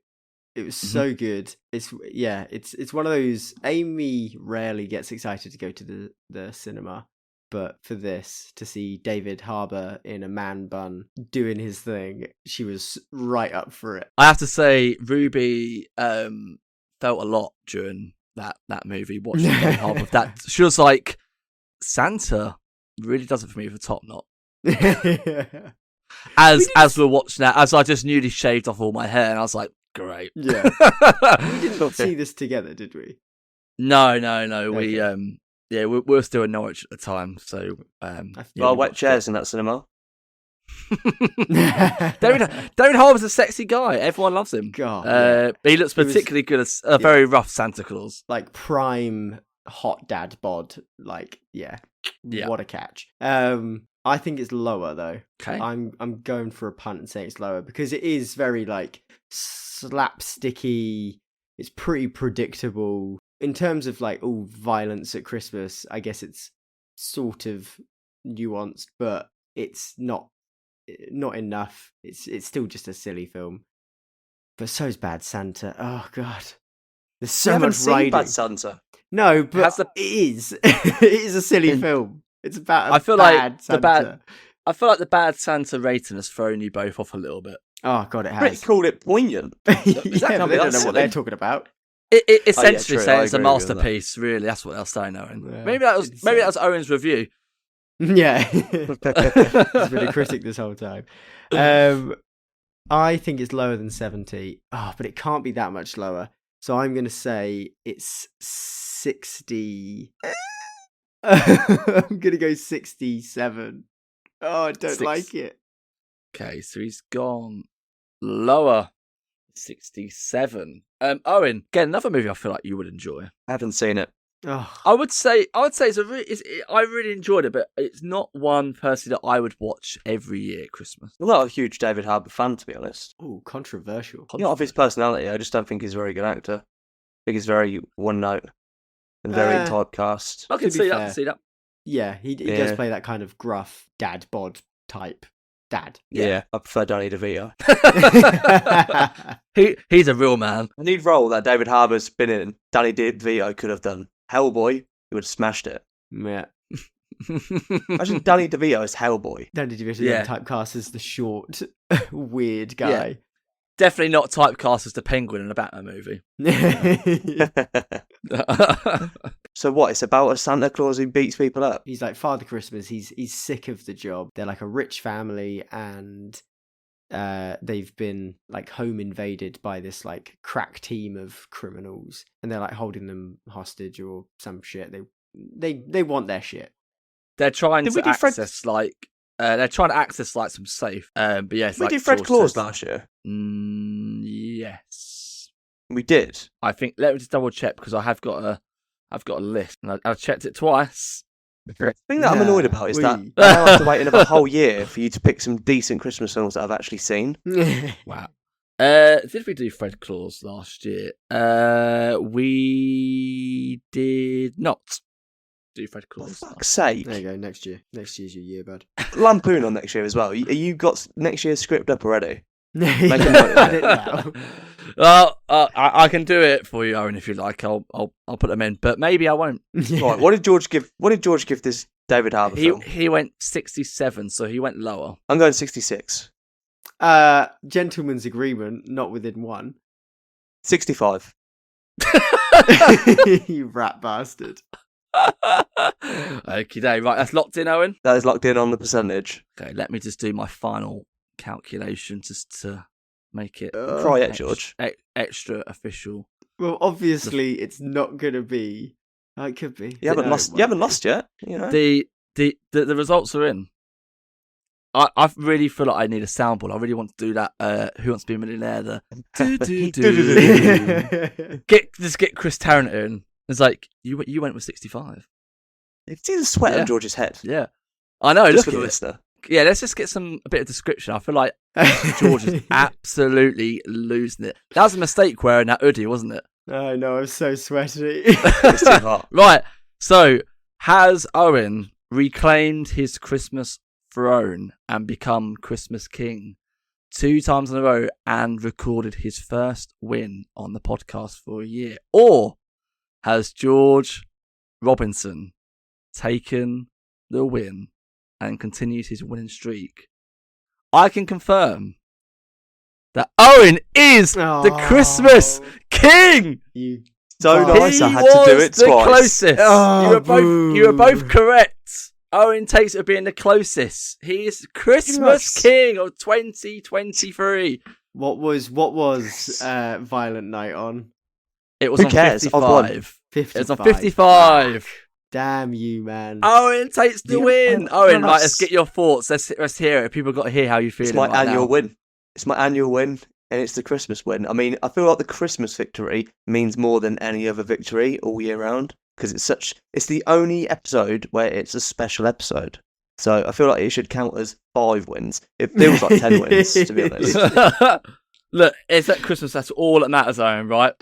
S5: It was so good. It's one of those. Amy rarely gets excited to go to the cinema, but for this, to see David Harbour in a man bun doing his thing, she was right up for it.
S3: I have to say, Ruby felt a lot during that movie. Watching David Harbour with that, she was like, Santa really does it for me with a top knot. As we're watching that, as I just newly shaved off all my hair, and I was like, great.
S5: Yeah. We didn't see this together, did we?
S3: No.
S5: Okay.
S3: We were still in Norwich at the time, so
S4: Wet chairs in that cinema.
S3: David Harbour's a sexy guy. Everyone loves him.
S5: God, yeah.
S3: He looks particularly good as a very rough Santa Claus.
S5: Like prime hot dad bod. Like, yeah. What a catch. I think it's lower though.
S3: Okay.
S5: I'm going for a punt and saying it's lower because it is very like slapsticky. It's pretty predictable in terms of like violence at Christmas. I guess it's sort of nuanced, but it's not enough. It's still just a silly film. But so's Bad Santa. Oh god, there's so
S4: I haven't
S5: much
S4: seen
S5: riding.
S4: Bad Santa.
S5: No, but
S3: Has the-
S5: it is. It is a silly film. It's about
S3: I feel
S5: bad
S3: like
S5: Santa.
S3: I feel like the Bad Santa rating has thrown you both off a little bit.
S5: Oh god, it
S4: Pretty
S5: has.
S4: called it poignant.
S5: Yeah,
S4: Is
S5: but
S4: that
S5: they don't know what
S4: silly?
S5: they're talking about.
S3: It essentially
S4: true. I
S3: saying it's a
S4: agree with you on that.
S3: masterpiece. Really, that's what they're saying, Owen.
S5: Yeah,
S3: maybe that was Owen's review.
S5: Yeah, he's been a critic this whole time. I think it's lower than 70. Oh, but it can't be that much lower. So I'm going to say it's 60. I'm going to go 67. Oh, I don't like it.
S3: Okay, so he's gone lower. 67. Owen, again, another movie I feel like you would enjoy.
S4: I haven't seen it.
S5: Oh,
S3: I would say I really enjoyed it, but it's not one personally that I would watch every year at Christmas.
S4: I'm not a huge David Harbour fan, to be honest.
S5: ooh, controversial.
S4: Not of his personality. I just don't think he's a very good actor. I think he's very one note and very typecast.
S3: I can
S5: To be
S3: see that. I
S5: fair.
S3: can see that.
S5: Yeah, he does
S4: Yeah.
S5: play that kind of gruff dad bod type dad.
S4: Yeah, I prefer Danny DeVito.
S3: He's a real man.
S4: Any role that David Harbour's been in, Danny DeVito could have done. Hellboy, he would have smashed it.
S5: Yeah.
S4: Imagine Danny DeVito as Hellboy.
S5: Danny DeVito
S3: Yeah.
S5: typecast as the short, weird guy.
S3: Definitely not typecast as the Penguin in a Batman movie.
S4: So what? It's about a Santa Claus who beats people up.
S5: He's like Father Christmas. He's sick of the job. They're like a rich family, and they've been like home invaded by this like crack team of criminals, and they're like holding them hostage or some shit. They want their shit.
S3: They're trying
S4: Did we
S3: to
S4: do Fred-
S3: access they're trying to access like some safe. But yeah, it's
S4: We
S3: like
S4: did Fred
S3: George
S4: Claus
S3: says-
S4: last year.
S3: Yes,
S4: We did.
S3: I think. Let me just double check because I've got a list and I checked it twice.
S4: The thing that I'm annoyed about is that
S5: We-
S4: I now have to wait another whole year for you to pick some decent Christmas films that I've actually seen.
S3: Wow. Did we do Fred Claus last year? We did not do Fred
S4: For
S3: Claus.
S4: fuck's sake.
S5: There you go. Next year. Next year's your year, bud.
S4: Lampoon on next year as well. You got next year's script up already?
S5: Make
S4: a note of it.
S3: Well, I can do it for you, Aaron, if you like. I'll put them in, but maybe I won't.
S4: Right, what did George give this David Harbour film?
S3: He went 67, so he went lower.
S4: I'm going 66.
S5: Gentleman's agreement, not within one.
S4: 65.
S5: You rat bastard.
S3: Okay, right, that's locked in, Owen.
S4: That is locked in on the percentage.
S3: Okay, let me just do my final calculation just to make it
S4: Try it, George.
S3: extra official.
S5: Well, obviously, it's not gonna be. Oh, it could be.
S4: You haven't
S5: No,
S4: lost.
S5: it
S4: You haven't
S5: won't
S4: lost yet. You know.
S3: The results are in. I really feel like I need a soundboard. I really want to do that. Who Wants to Be a Millionaire? The
S5: be.
S3: get Chris Tarrant in. It's like you went with 65.
S4: You can see the sweat
S3: Yeah.
S4: on George's head.
S3: Yeah, I know.
S4: Just
S3: Look
S4: for the
S3: at it.
S4: listener.
S3: Yeah, let's just get a bit of description. I feel like George is absolutely losing it. That was a mistake wearing that hoodie, wasn't it?
S5: I know, I'm so sweaty.
S4: It's too hot.
S3: Right. So, has Owen reclaimed his Christmas throne and become Christmas king 2 times in a row and recorded his first win on the podcast for a year? Or has George Robinson taken the win and continued his winning streak? I can confirm that Owen is the Christmas king.
S5: You
S4: So
S5: bastard.
S4: nice. I
S3: He
S4: had to do
S3: was
S4: it
S3: the
S4: twice.
S3: closest.
S5: Oh,
S3: you were both
S5: boo.
S3: correct. Owen takes it being the closest. He is Christmas
S4: Yes.
S3: king of 2023.
S5: What was Violent Night on?
S3: It was
S4: Who
S3: on
S4: cares? I've won.
S3: 55.
S5: 55.
S3: It was on 55.
S5: Damn you, man.
S3: Owen takes the
S4: Yeah,
S3: win.
S4: and
S3: Owen, right,
S4: us.
S3: let's get your thoughts. Let's hear it. People got to hear how you feel.
S4: It's my
S3: right
S4: annual
S3: now.
S4: win. It's my annual win, and it's the Christmas win. I mean, I feel like the Christmas victory means more than any other victory all year round because it's the only episode where it's a special episode. So I feel like it should count as 5 wins. It feels like 10 wins, to be honest.
S3: Look, it's at Christmas. That's all that matters, Owen, right?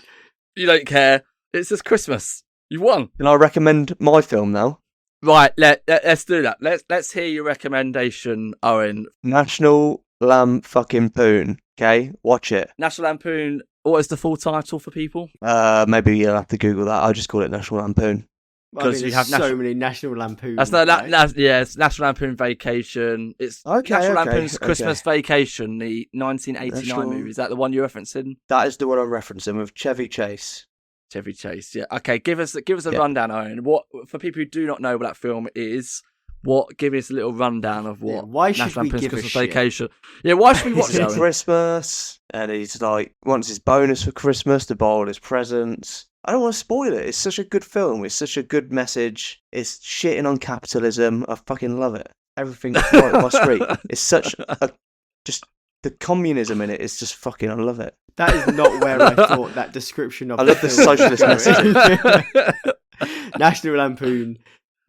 S3: You don't care. It's just Christmas. You won.
S4: Can I recommend my film now?
S3: Right, let's do that. Let's hear your recommendation, Owen.
S4: National Lamb fucking Poon. Okay, watch it.
S3: National Lampoon. What is the full title for people?
S4: Maybe you'll have to Google that. I'll just call it National Lampoon.
S5: I mean,
S3: 'Cause you
S5: there's
S3: have
S5: so many National Lampoon.
S3: That's it's National Lampoon Vacation. It's National Lampoon's Christmas Vacation, the 1989 movie. Is that the one you're referencing?
S4: That is the one I'm referencing with Chevy Chase.
S3: Chevy Chase, yeah. Okay, give us a rundown, Owen. What, for people who do not know what that film is, give us a little rundown of what
S5: why should
S3: National
S5: we
S3: Lampoon's
S5: give a
S3: Christmas
S5: shit?
S3: Vacation. Yeah, why should we watch
S4: It's
S3: it, Owen?
S4: Christmas, and he's like wants his bonus for Christmas to buy all his presents. I don't want to spoil it. It's such a good film. It's such a good message. It's shitting on capitalism. I fucking love it. Everything's right up my street. It's such just the communism in it is just fucking. I love it.
S5: That is not where I thought that description of
S4: I love the socialist
S5: message. National Lampoon,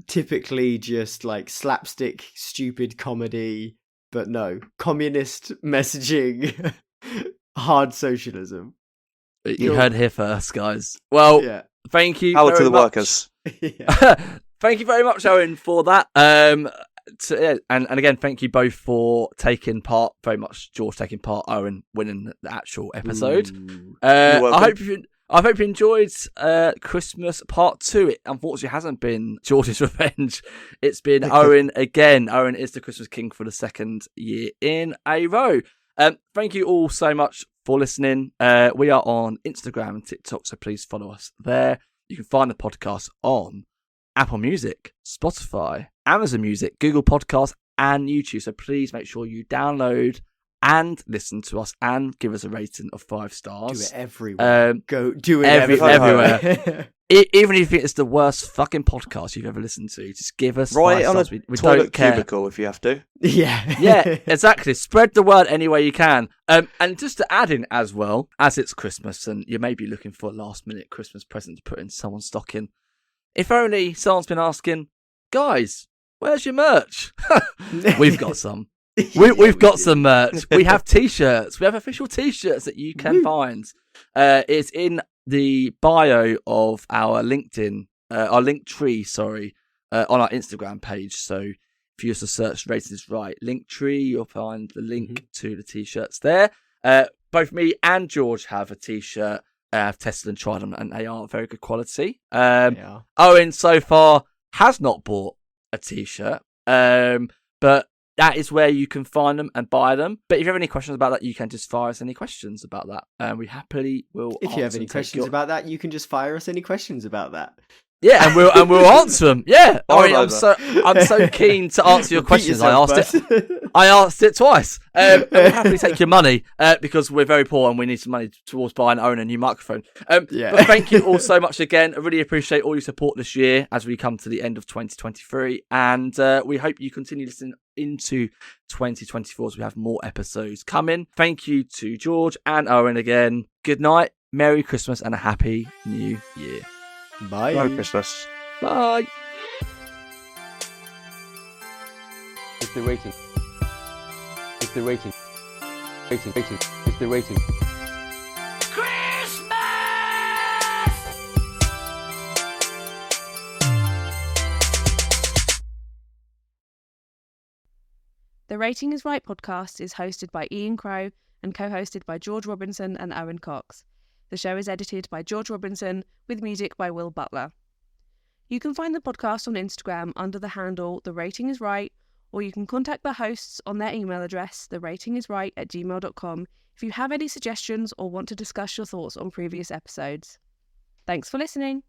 S5: typically just like slapstick, stupid comedy, but no, communist messaging, hard socialism.
S3: You heard here first, guys. Well,
S5: Yeah.
S3: thank you.
S4: Power
S3: very
S4: to the
S3: much.
S4: workers.
S5: Yeah.
S3: Thank you very much, Owen, for that. And again, thank you both for taking part. Very much, George taking part, Owen winning the actual episode.
S5: Ooh.
S3: I hope you enjoyed Christmas Part 2. It unfortunately hasn't been George's Revenge. It's been Owen again. Owen is the Christmas King for the second year in a row. Thank you all so much for listening. We are on Instagram and TikTok, so please follow us there. You can find the podcast on Apple Music, Spotify, Amazon Music, Google Podcasts, and YouTube. So please make sure you download and listen to us and give us a rating of 5 stars.
S5: Do it everywhere. Go do it
S3: everywhere. Even if it's the worst fucking podcast you've ever listened to, just give us 5 stars. We
S4: toilet
S3: don't care.
S4: cubicle if you have to.
S5: Yeah.
S3: Yeah, exactly. Spread the word any way you can. And just to add in as well, as it's Christmas and you may be looking for a last-minute Christmas present to put in someone's stocking, if only someone's been asking, guys, where's your merch? We've got some. We've got some merch. We have T-shirts. We have official T-shirts that you can find. It's in the bio of our LinkedIn, our link tree, on our Instagram page. So if you just search Ratings Right Linktree, you'll find the link to the T-shirts there. Both me and George have a T-shirt. I've tested and tried them, and they are very good quality. Owen so far has not bought a T-shirt, but that is where you can find them and buy them. But if you have any questions about that, you can just fire us any questions about that. We happily will.
S5: If you have any questions about that, you can just fire us any questions about that.
S3: Yeah, and we'll answer them. Yeah, I mean, I'm so keen to answer your questions. I asked it twice. And we'll happily take your money because we're very poor and we need some money towards buying and owning a new microphone. But thank you all so much again. I really appreciate all your support this year as we come to the end of 2023, and we hope you continue listening into 2024 as we have more episodes coming. Thank you to George and Owen again. Good night, Merry Christmas, and a Happy New Year.
S5: Bye.
S4: Merry Christmas.
S3: Bye.
S2: It's the rating. It's the rating. Rating. It's the rating.
S1: The Rating is Right podcast is hosted by Ian Crow and co-hosted by George Robinson and Owen Cox. The show is edited by George Robinson with music by Will Butler. You can find the podcast on Instagram under the handle The Rating is Right, or you can contact the hosts on their email address, theratingisright@gmail.com, if you have any suggestions or want to discuss your thoughts on previous episodes. Thanks for listening.